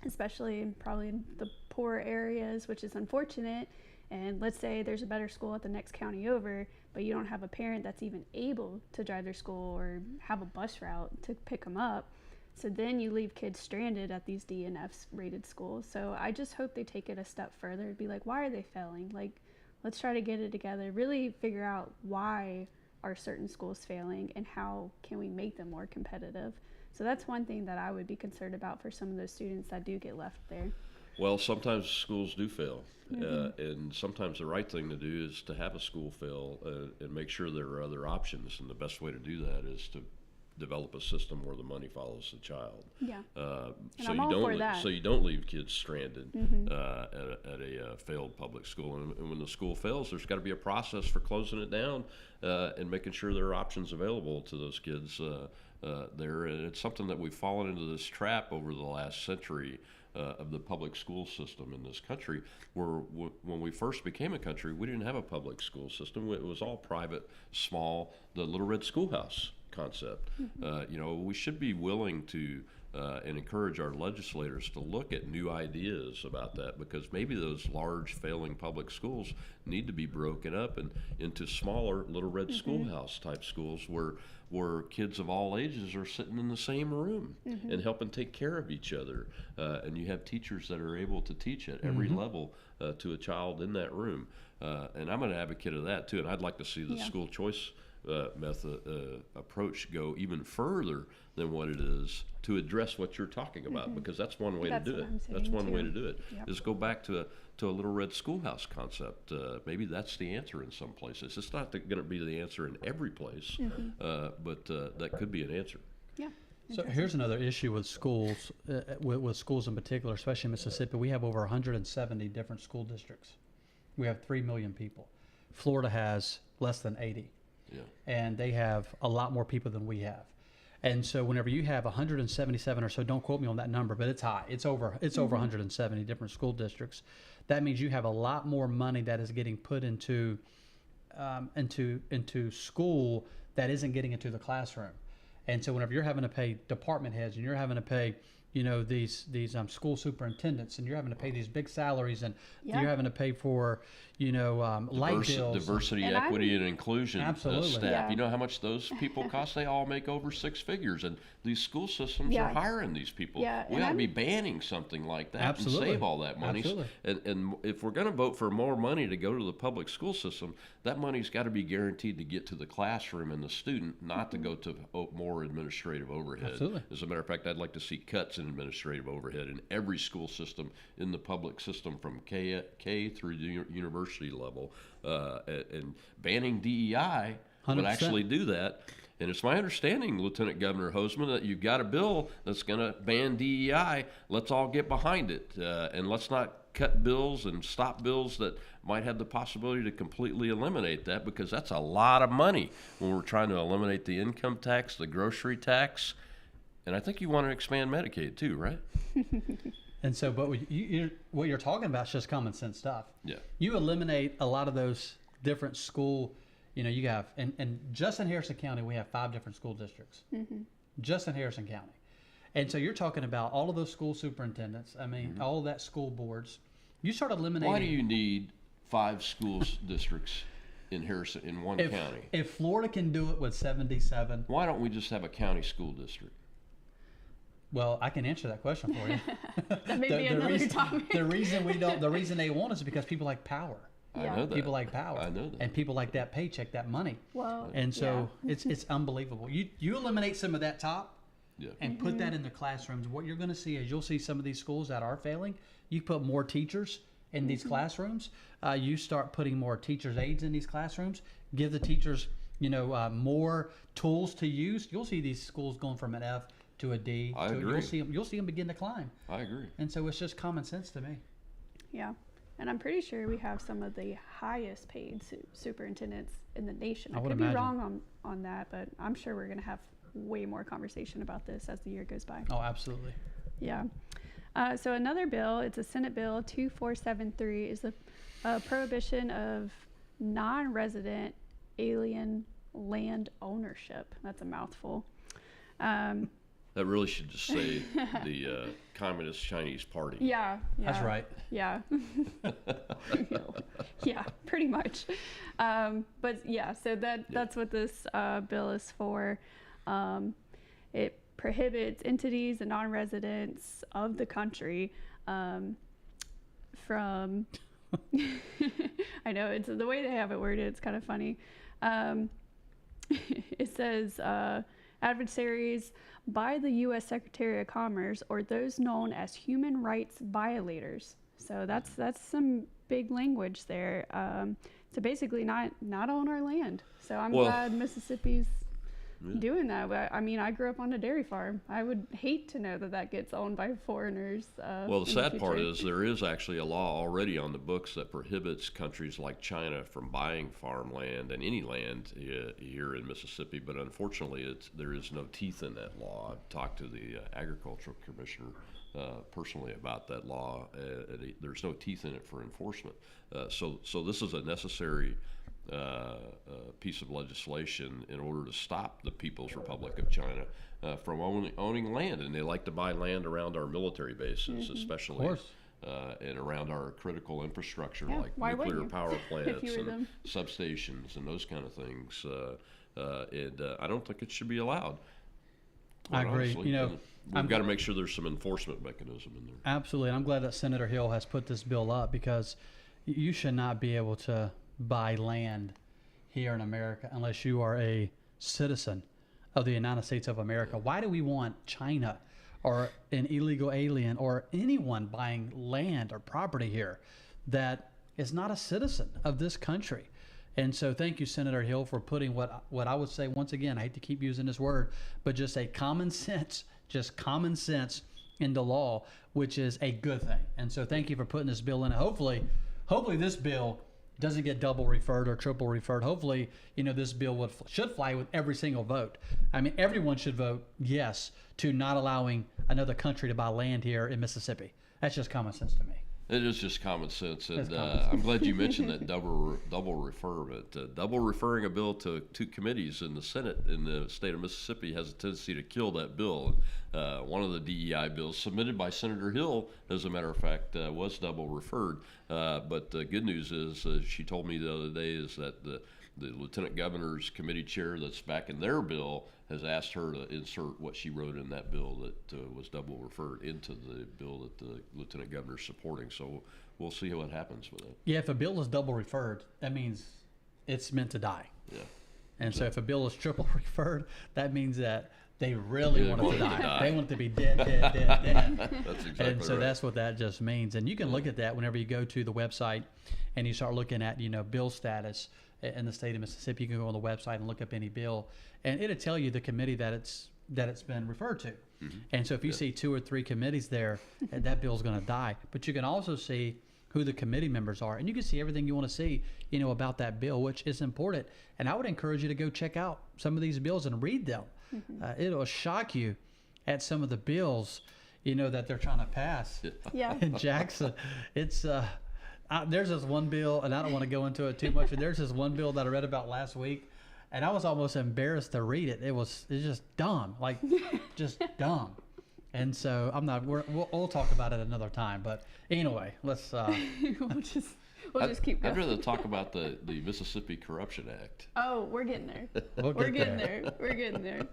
especially probably in the poor areas, which is unfortunate. And let's say there's a better school at the next county over, but you don't have a parent that's even able to drive their school or have a bus route to pick them up. So then you leave kids stranded at these D and F rated schools. So I just hope they take it a step further and be like, why are they failing? Like, let's try to get it together, really figure out why are certain schools failing and how can we make them more competitive. So that's one thing that I would be concerned about for some of those students that do get left there. Well, sometimes schools do fail, and sometimes the right thing to do is to have a school fail and make sure there are other options. And the best way to do that is to develop a system where the money follows the child. Yeah. So I'm all for that. So you don't leave kids stranded at a failed public school. And when the school fails, there's got to be a process for closing it down and making sure there are options available to those kids there. And it's something that we've fallen into this trap over the last century of the public school system in this country, where when we first became a country, we didn't have a public school system. It was all private, small, the Little Red Schoolhouse concept. We should be willing to and encourage our legislators to look at new ideas about that, because maybe those large failing public schools need to be broken up and into smaller Little Red Schoolhouse type schools where kids of all ages are sitting in the same room and helping take care of each other. And you have teachers that are able to teach at every level to a child in that room. And I'm an advocate of that too. And I'd like to see the school choice method approach go even further than what it is to address what you're talking about, because that's one way to do it. That's one way to do it. Is go back to a Little Red Schoolhouse concept. Maybe that's the answer in some places. It's not going to be the answer in every place, but that could be an answer. Yeah. So here's another issue with schools, with schools in particular, especially in Mississippi. We have over 170 different school districts. We have 3 million people. Florida has less than 80. Yeah. And they have a lot more people than we have. And so whenever you have 177 or so, don't quote me on that number, but it's high. It's over 170 different school districts. That means you have a lot more money that is getting put into school that isn't getting into the classroom. And so whenever you're having to pay department heads and you're having to pay these school superintendents, and you're having to pay these big salaries, and you're having to pay for light bills, diversity, equity, and inclusion staff. Yeah. You know how much those people cost? They all make over 6 figures, and these school systems are hiring these people. Yeah, we ought to be banning something like that and Absolutely. save all that money. Absolutely. And if we're going to vote for more money to go to the public school system, that money's got to be guaranteed to get to the classroom and the student, not to go to more administrative overhead. Absolutely. As a matter of fact, I'd like to see cuts in administrative overhead in every school system in the public system from K through the university level. And banning DEI would 100%. actually do that. And it's my understanding, Lieutenant Governor Hoseman, that you've got a bill that's going to ban DEI. Let's all get behind it. And let's not cut bills and stop bills that might have the possibility to completely eliminate that, because that's a lot of money when we're trying to eliminate the income tax, the grocery tax. And I think you want to expand Medicaid too, right? And so, but what you're talking about is just common sense stuff. Yeah. You eliminate a lot of those different school, you have, and just in Harrison County, we have 5 different school districts. Just in Harrison County. And so you're talking about all of those school superintendents, I mean, all of that school boards. You start eliminating. Why do you need 5 schools districts in Harrison, in one county? If Florida can do it with 77. Why don't we just have a county school district? Well, I can answer that question for you. That may be another topic. The reason we don't, the reason they want is because people like power. I know that. People like power. I know that. And people like that paycheck, that money. Well, And so it's unbelievable. You eliminate some of that top and put that in the classrooms. What you're going to see is you'll see some of these schools that are failing. You put more teachers in these classrooms. You start putting more teachers' aides in these classrooms. Give the teachers, more tools to use. You'll see these schools going from an F to a D. I agree. You'll see them begin to climb. I agree. And so it's just common sense to me. Yeah. And I'm pretty sure we have some of the highest paid superintendents in the nation. I would could imagine. be wrong on that, but I'm sure we're going to have way more conversation about this as the year goes by. Oh, absolutely. Yeah. So another bill, it's a Senate Bill 2473, is the prohibition of non-resident alien land ownership. That's a mouthful. That really should just say the Communist Chinese Party. Yeah. That's right. Yeah. Yeah, pretty much. But yeah, so that's what this bill is for. It prohibits entities and non-residents of the country from I know it's the way they have it worded, it's kind of funny. It says adversaries by the U.S. Secretary of Commerce or those known as human rights violators. So that's some big language there. To basically not own our land. So I'm glad Mississippi's doing that. But I mean, I grew up on a dairy farm. I would hate to know that gets owned by foreigners. Well, the sad part is there is actually a law already on the books that prohibits countries like China from buying farmland and any land here in Mississippi. But unfortunately, there is no teeth in that law. I've talked to the agricultural commissioner personally about that law. There's no teeth in it for enforcement. So this is a necessary piece of legislation in order to stop the People's Republic of China from owning land. And they like to buy land around our military bases, especially, and around our critical infrastructure like nuclear power plants and substations and those kind of things. And I don't think it should be allowed. I agree. Honestly. We've got to make sure there's some enforcement mechanism in there. Absolutely. And I'm glad that Senator Hill has put this bill up because you should not be able to buy land here in America unless you are a citizen of the United States of America. Why do we want China or an illegal alien or anyone buying land or property here that is not a citizen of this country? And so thank you, Senator Hill, for putting what I would say, once again, I hate to keep using this word, but just a common sense into law, which is a good thing. And so thank you for putting this bill in. Hopefully this bill doesn't get double referred or triple referred. Hopefully, this bill should fly with every single vote. I mean, everyone should vote yes to not allowing another country to buy land here in Mississippi. That's just common sense to me. It is just common sense, and I'm glad you mentioned that double refer. But double referring a bill to 2 committees in the Senate in the state of Mississippi has a tendency to kill that bill. One of the DEI bills submitted by Senator Hill, as a matter of fact, was double referred. But the good news is, she told me the other day, is that the Lieutenant Governor's committee chair that's back in their bill has asked her to insert what she wrote in that bill that was double referred into the bill that the Lieutenant Governor's supporting. So we'll see what happens with it. Yeah, if a bill is double referred, that means it's meant to die. Yeah. And so if a bill is triple referred, that means that they really want it to die. They want it to be dead. That's exactly And so right. that's what that just means. And you can look at that whenever you go to the website and you start looking at, bill status in the state of Mississippi. You can go on the website and look up any bill, and it'll tell you the committee that it's been referred to. And so if you see 2 or 3 committees there, that bill's going to die. But you can also see who the committee members are, and you can see everything you want to see, about that bill, which is important. And I would encourage you to go check out some of these bills and read them. It'll shock you at some of the bills, that they're trying to pass. Yeah. In Jackson, it's there's this one bill, and I don't want to go into it too much, but there's this one bill that I read about last week, and I was almost embarrassed to read it. It's just dumb, like just dumb. And so we'll talk about it another time. But anyway, let's. We'll just keep going. I'd rather talk about the Mississippi Corruption Act. Oh, we're getting there. We're getting there. We're getting there.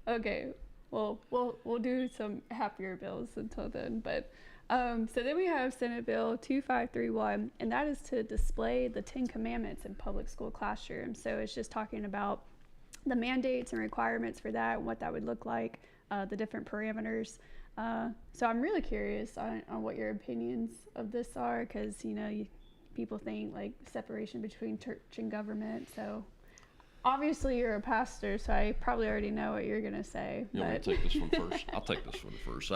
Okay. Well, we'll do some happier bills until then. But so then we have Senate Bill 2531, and that is to display the 10 Commandments in public school classrooms. So it's just talking about the mandates and requirements for that, and what that would look like, the different parameters. So I'm really curious on what your opinions of this are, because people think like separation between church and government. So obviously you're a pastor, so I probably already know what you're gonna say. You want me to take this one first? I'll take this one first.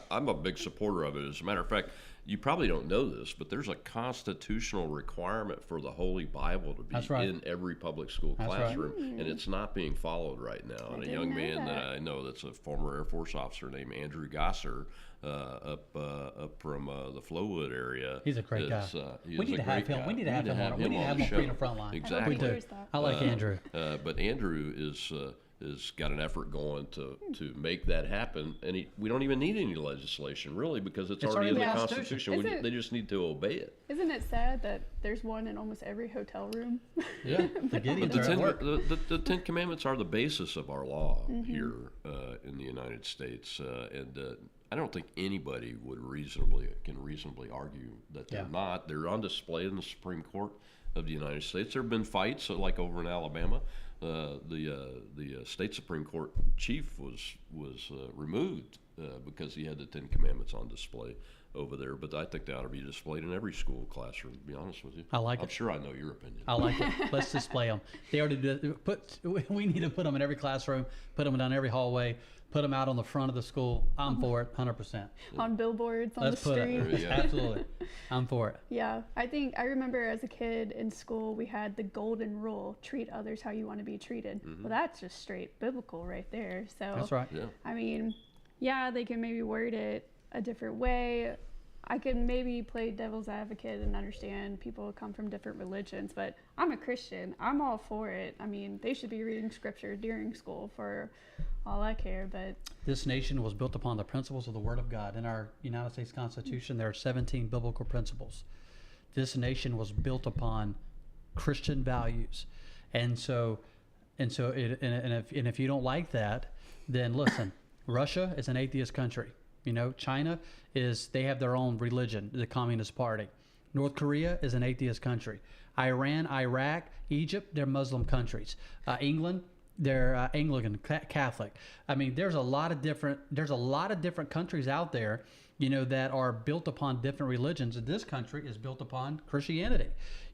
I'm a big supporter of it. As a matter of fact, you probably don't know this, but there's a constitutional requirement for the Holy Bible to be in every public school classroom, and it's not being followed right now. And a young man that I know that's a former Air Force officer named Andrew Gosser up from the Flowwood area. He's a great guy. We need to have him. We need to have him on. We need to have him on Freedom Frontline. Exactly. We do. I like Andrew. But Andrew is got an effort going to make that happen, and we don't even need any legislation really, because it's already in the Constitution. They just need to obey it. Isn't it sad that there's one in almost every hotel room? Yeah, but the 10 Commandments are the basis of our law here in the United States, and I don't think anybody can reasonably argue that they're not. They're on display in the Supreme Court of the United States. There have been fights, like over in Alabama. The state Supreme Court chief was removed because he had the 10 Commandments on display over there. But I think they ought to be displayed in every school classroom, to be honest with you. I like it. I'm sure I know your opinion. I like it. Let's display them. They already we need to put them in every classroom, put them down every hallway, put them out on the front of the school. I'm for it, 100%. On billboards, on Let's the put street. it. Absolutely. I'm for it. Yeah, I remember as a kid in school, we had the golden rule: treat others how you want to be treated. Well, that's just straight biblical right there. So that's right. Yeah. I mean, yeah, they can maybe word it a different way. I can maybe play devil's advocate and understand people come from different religions, but I'm a Christian. I'm all for it. I mean, they should be reading scripture during school for all I care, but... This nation was built upon the principles of the Word of God. In our United States Constitution, there are 17 biblical principles. This nation was built upon Christian values. And if you don't like that, then listen, Russia is an atheist country. China they have their own religion, the Communist Party. North Korea is an atheist country. Iran, Iraq, Egypt, they're Muslim countries. England, they're Anglican Catholic. I mean, there's a lot of different countries out there, that are built upon different religions. And this country is built upon Christianity,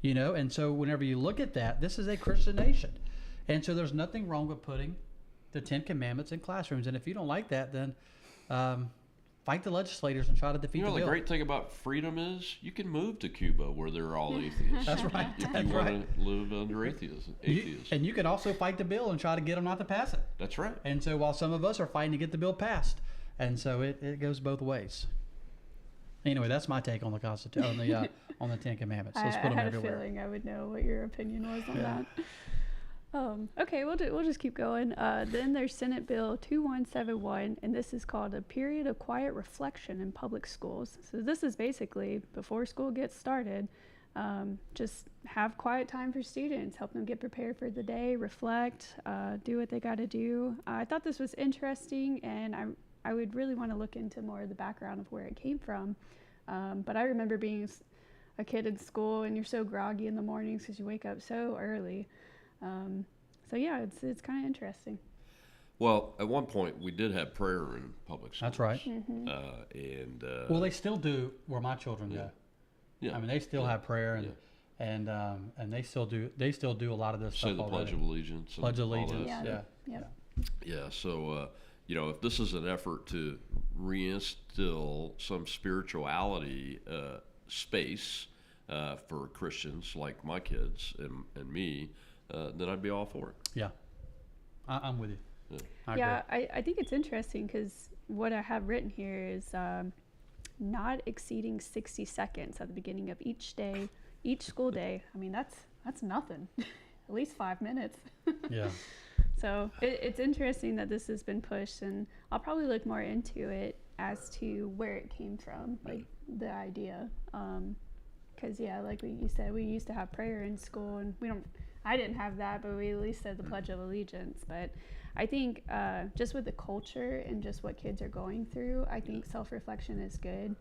and so whenever you look at that, this is a Christian nation. And so there's nothing wrong with putting the 10 Commandments in classrooms. And if you don't like that, then fight the legislators and try to defeat the bill. The great thing about freedom is you can move to Cuba where they're all atheists. That's right. If you want to live under atheists. And you can also fight the bill and try to get them not to pass it. That's right. And so while some of us are fighting to get the bill passed, and so it goes both ways. Anyway, that's my take on the Constitution, on the 10 Commandments. Let's put them everywhere. I had a feeling I would know what your opinion was on that. Okay, we'll just keep going. Then there's Senate Bill 2171, and this is called a period of quiet reflection in public schools. So this is basically before school gets started, just have quiet time for students, help them get prepared for the day, reflect, do what they got to do. I thought this was interesting, and I would really want to look into more of the background of where it came from. But I remember being a kid in school, and you're so groggy in the mornings because you wake up so early. So yeah, it's kind of interesting. Well, at one point we did have prayer in public schools. That's right. Mm-hmm. Well, they still do where my children go. Yeah. I mean, they still have prayer, and they still do a lot of this stuff. Say the Pledge of Allegiance. Pledge of Allegiance. Yeah. So if this is an effort to reinstill some spirituality space for Christians like my kids and me, then I'd be all for it. Yeah, I'm with you. I think it's interesting because what I have written here is not exceeding 60 seconds at the beginning of each day, each school day. I mean, that's nothing. At least 5 minutes. Yeah. So it's interesting that this has been pushed, and I'll probably look more into it as to where it came from, like the idea. Because like you said, we used to have prayer in school, and I didn't have that, but we at least said the Pledge of Allegiance. But I think just with the culture and just what kids are going through, I think self-reflection is good.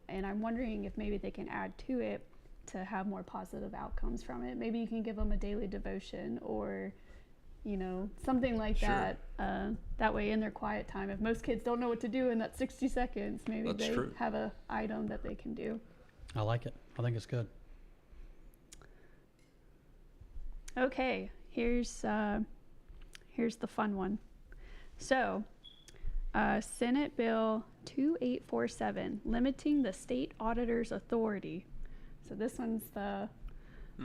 And I'm wondering if maybe they can add to it to have more positive outcomes from it. Maybe you can give them a daily devotion or, something like that. That way in their quiet time, if most kids don't know what to do in that 60 seconds, maybe they have a item that they can do. I like it. I think it's good. Okay, here's the fun one. So, Senate Bill 2847, limiting the state auditor's authority. So this one's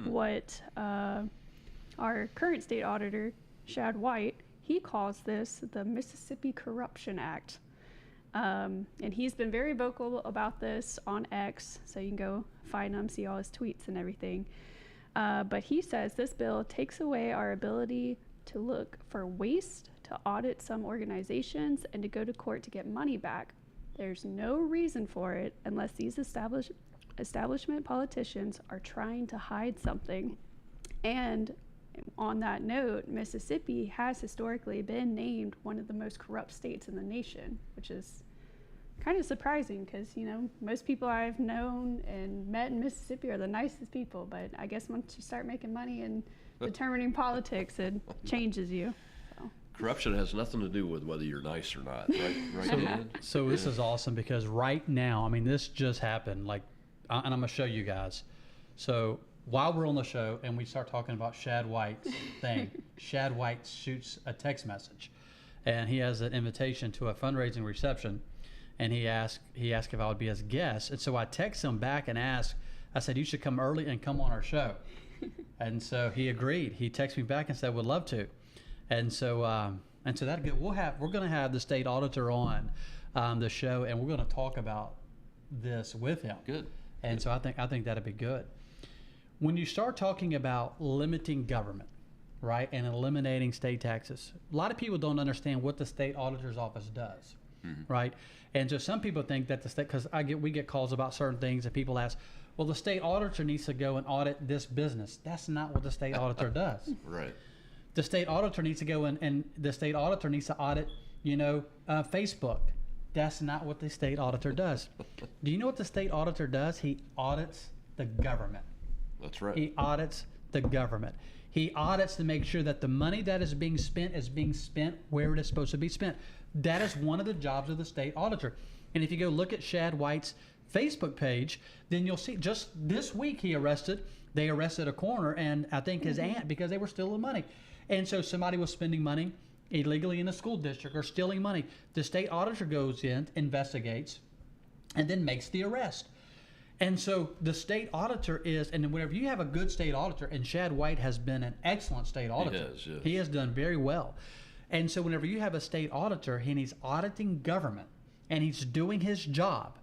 what our current state auditor, Shad White, he calls this the Mississippi Corruption Act. And he's been very vocal about this on X, so you can go find him, see all his tweets and everything. But he says this bill takes away our ability to look for waste, to audit some organizations, and to go to court to get money back. There's no reason for it unless these establishment politicians are trying to hide something. And on that note, Mississippi has historically been named one of the most corrupt states in the nation, which is kind of surprising because, most people I've known and met in Mississippi are the nicest people. But I guess once you start making money and determining politics, it changes you. So. Corruption has nothing to do with whether you're nice or not, right? Dan? So this is awesome because right now, this just happened, and I'm going to show you guys. So while we're on the show and we start talking about Shad White's thing, Shad White shoots a text message, and he has an invitation to a fundraising reception, and he asked if I would be his guest. And so I text him back and I said, you should come early and come on our show. And so he agreed. He texted me back and said, would love to. And so that good. We're going to have the state auditor on the show, and we're going to talk about this with him. Good. And so I think that'd be good. When you start talking about limiting government, right, and eliminating state taxes, a lot of people don't understand what the state auditor's office does, right? And so some people think that the state, because we get calls about certain things, and people ask, well, the state auditor needs to go and audit this business. That's not what the state auditor does. Right. The state auditor needs to go in, and the state auditor needs to audit, Facebook. That's not what the state auditor does. Do you know what the state auditor does? He audits the government. That's right. He audits the government. He audits to make sure that the money that is being spent where it is supposed to be spent. That is one of the jobs of the state auditor. And if you go look at Shad White's Facebook page, then you'll see just this week they arrested a coroner and I think his aunt because they were stealing money. And so somebody was spending money illegally in a school district or stealing money. The state auditor goes in, investigates, and then makes the arrest. And so the state auditor and whenever you have a good state auditor, and Shad White has been an excellent state auditor. He has, yes. He has done very well. And so whenever you have a state auditor and he's auditing government and he's doing his job,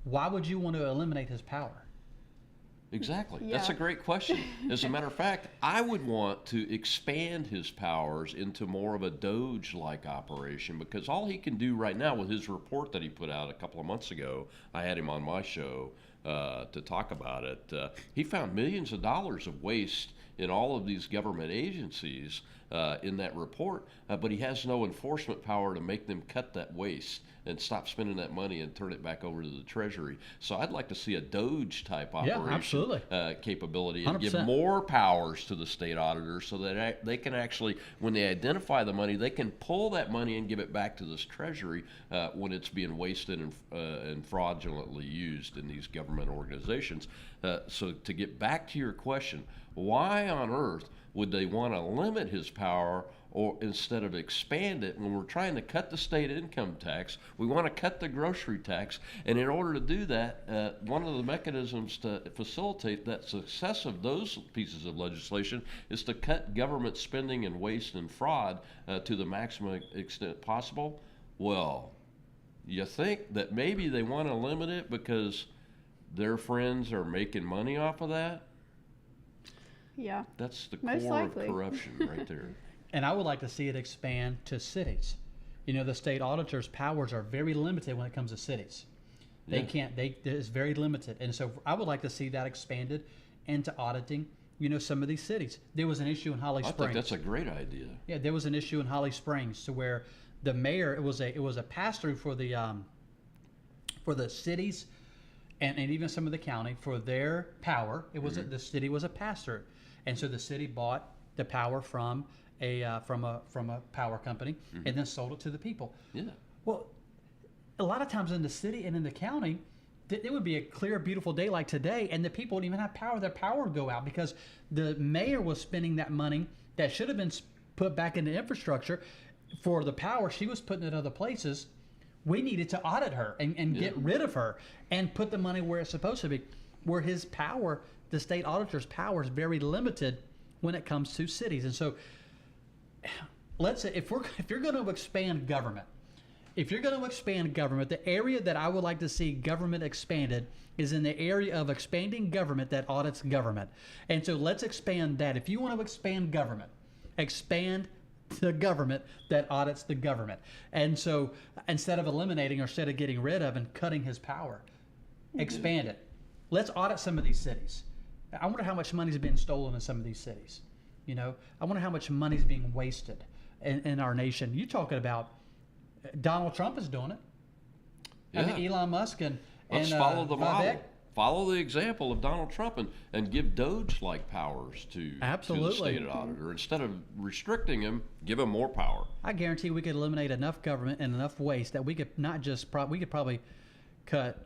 why would you want to eliminate his power? Exactly. Yeah. That's a great question. As a matter of fact, I would want to expand his powers into more of a Doge-like operation, because all he can do right now with his report that he put out a couple of months ago, I had him on my show to talk about it. He found millions of dollars of waste in all of these government agencies in that report, but he has no enforcement power to make them cut that waste and stop spending that money and turn it back over to the Treasury. So I'd like to see a Doge-type operation, absolutely. Capability, and 100%. give more powers to the state auditors so that they can actually, when they identify the money, they can pull that money and give it back to this Treasury when it's being wasted and fraudulently used in these government organizations. So to get back to your question, why on earth would they want to limit his power or instead of expand it? When we're trying to cut the state income tax, we want to cut the grocery tax. And in order to do that, one of the mechanisms to facilitate that success of those pieces of legislation is to cut government spending and waste and fraud to the maximum extent possible. Well, you think that maybe they want to limit it because their friends are making money off of that? Yeah. That's the Most core likely. of corruption right there. And I would like to see it expand to cities. You know, the state auditor's powers are very limited when it comes to cities. They Yeah. can't, it's very limited. And so I would like to see that expanded into auditing, you know, some of these cities. There was an issue in Holly I Springs. think that's a great idea. Yeah, there was an issue in Holly Springs to where the mayor, it was a pass through for the cities and even some of the county for their power. It was the city was a pass through, and so the city bought the power from a power company and then sold it to the people. Yeah. Well, a lot of times in the city and in the county, it would be a clear, beautiful day like today, and the people wouldn't even have power. Their power would go out because the mayor was spending that money that should have been put back into infrastructure for the power. She was putting it other places. We needed to audit her and get rid of her and put the money where it's supposed to be. Where his power, the state auditor's power, is very limited when it comes to cities. And so, let's say if you're going to expand government. If you're going to expand government, the area that I would like to see government expanded is in the area of expanding government that audits government. And so let's expand that. If you want to expand government, expand the government that audits the government. And so instead of eliminating or instead of getting rid of and cutting his power, expand it. Let's audit some of these cities. I wonder how much money is being stolen in some of these cities. You know, I wonder how much money is being wasted in our nation. You're talking about Donald Trump is doing it. Yeah. I mean, Elon Musk and Let's follow the model. Vivek. Follow the example of Donald Trump and give Doge-like powers to the state auditor. Instead of restricting him, give him more power. I guarantee we could eliminate enough government and enough waste that we could not just we could probably cut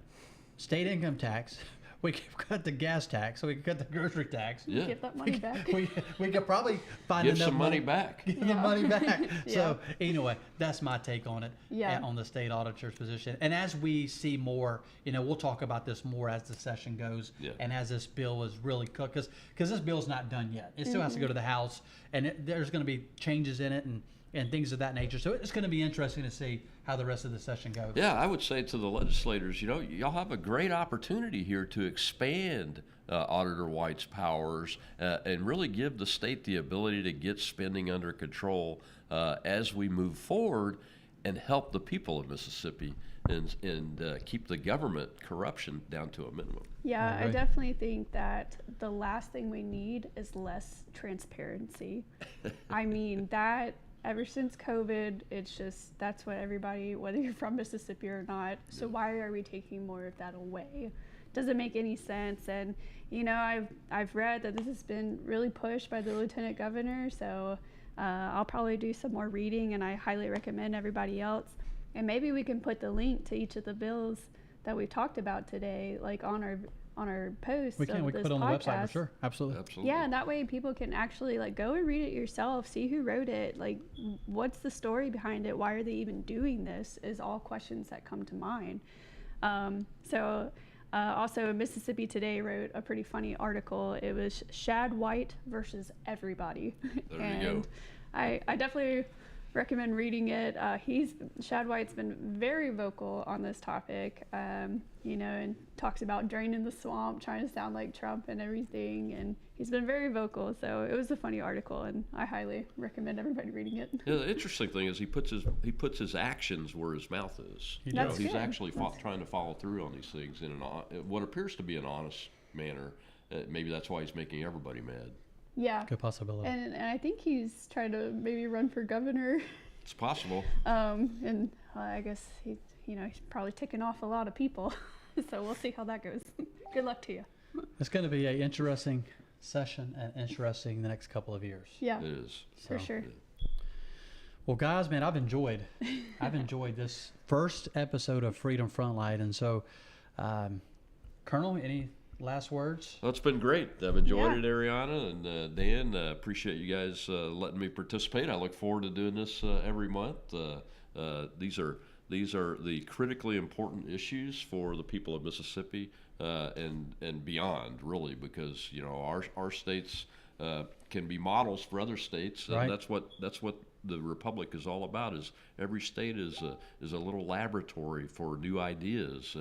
state income tax. We could cut the gas tax. We could cut the grocery tax. Yeah. Get that money back. We could probably find Give enough some money back. Get money back. So anyway, that's my take on it. Yeah. On the state auditor's position. And as we see more, you know, we'll talk about this more as the session goes, and as this bill is really cooked, because this bill's not done yet. It still has to go to the House, and there's going to be changes in it and things of that nature. So it's going to be interesting to see how the rest of the session goes. Yeah, I would say to the legislators, you know, y'all have a great opportunity here to expand Auditor White's powers and really give the state the ability to get spending under control as we move forward and help the people of Mississippi and keep the government corruption down to a minimum. Yeah, Right. I definitely think that the last thing we need is less transparency. I mean, that ever since COVID, it's just, that's what everybody, whether you're from Mississippi or not, so why are we taking more of that away? Doesn't make any sense. And, you know, I've read that this has been really pushed by the lieutenant governor, so I'll probably do some more reading, and I highly recommend everybody else. And maybe we can put the link to each of the bills that we talked about today, like on our post. We can put it on the website for sure. Absolutely. Absolutely. Yeah, and that way people can actually like go and read it yourself, see who wrote it, like what's the story behind it, why are they even doing this, is all questions that come to mind. Also, Mississippi Today wrote a pretty funny article. It was Shad White versus everybody. There you go. I definitely recommend reading it. Shad White's been very vocal on this topic, you know, and talks about draining the swamp, trying to sound like Trump and everything. And he's been very vocal. So it was a funny article, and I highly recommend everybody reading it. Yeah, the interesting thing is he puts his actions where his mouth is. He You know, does. he's good. actually trying to follow through on these things in what appears to be an honest manner. Maybe that's why he's making everybody mad. Yeah. Good possibility. And I think he's trying to maybe run for governor. It's possible. And I guess he's probably ticking off a lot of people. So we'll see how that goes. Good luck to you. It's going to be an interesting session and interesting the next couple of years. Yeah, It is. for So, sure. Well, guys, man, I've enjoyed this first episode of Freedom Frontline. And so, Colonel, any last words? Well, it's been great. I've enjoyed Yeah. it, Ariana and Dan. Appreciate you guys letting me participate. I look forward to doing this every month. These are the critically important issues for the people of Mississippi and beyond, really, because you know our states can be models for other states, and Right. that's what the republic is all about. Is every state is a little laboratory for new ideas,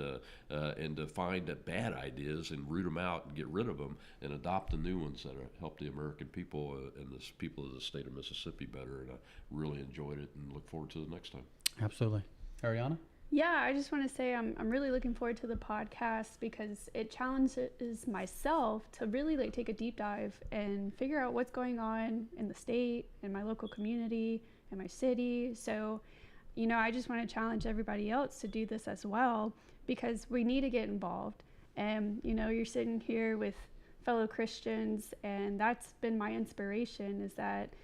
and to find the bad ideas and root them out and get rid of them and adopt the new ones that help the American people and the people of the state of Mississippi better. And I really enjoyed it and look forward to the next time. Absolutely. Ariana? Yeah, I just want to say I'm really looking forward to the podcast because it challenges myself to really like take a deep dive and figure out what's going on in the state, in my local community, in my city. So, I just want to challenge everybody else to do this as well because we need to get involved. And, you're sitting here with fellow Christians, and that's been my inspiration is that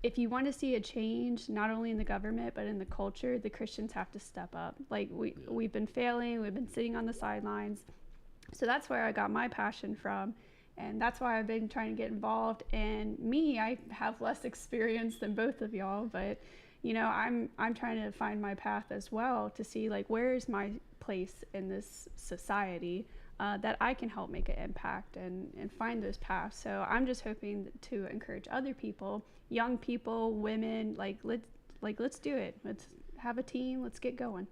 if you want to see a change, not only in the government, but in the culture, the Christians have to step up. Like we've been failing, we've been sitting on the sidelines. So that's where I got my passion from. And that's why I've been trying to get involved. And I have less experience than both of y'all, but I'm trying to find my path as well to see like, where is my place in this society that I can help make an impact and find those paths. So I'm just hoping to encourage other people, young people, women, let's do it. Let's have a team. Let's get going.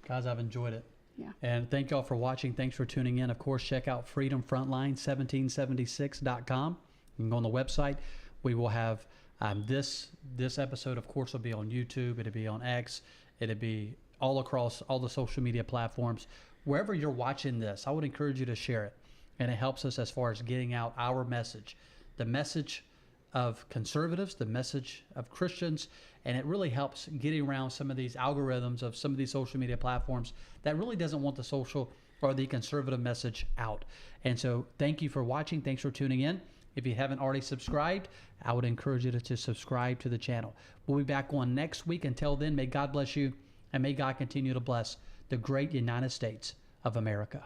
Guys, I've enjoyed it. Yeah. And thank y'all for watching. Thanks for tuning in. Of course, check out freedomfrontline1776.com. You can go on the website. We will have this episode, of course, will be on YouTube. It'll be on X. It'll be all across all the social media platforms. Wherever you're watching this, I would encourage you to share it. And it helps us as far as getting out our message, the message of conservatives, the message of Christians, and it really helps getting around some of these algorithms of some of these social media platforms that really doesn't want the social or the conservative message out. And so thank you for watching. Thanks for tuning in. If you haven't already subscribed, I would encourage you to subscribe to the channel. We'll be back on next week. Until then, may God bless you and may God continue to bless the great United States of America.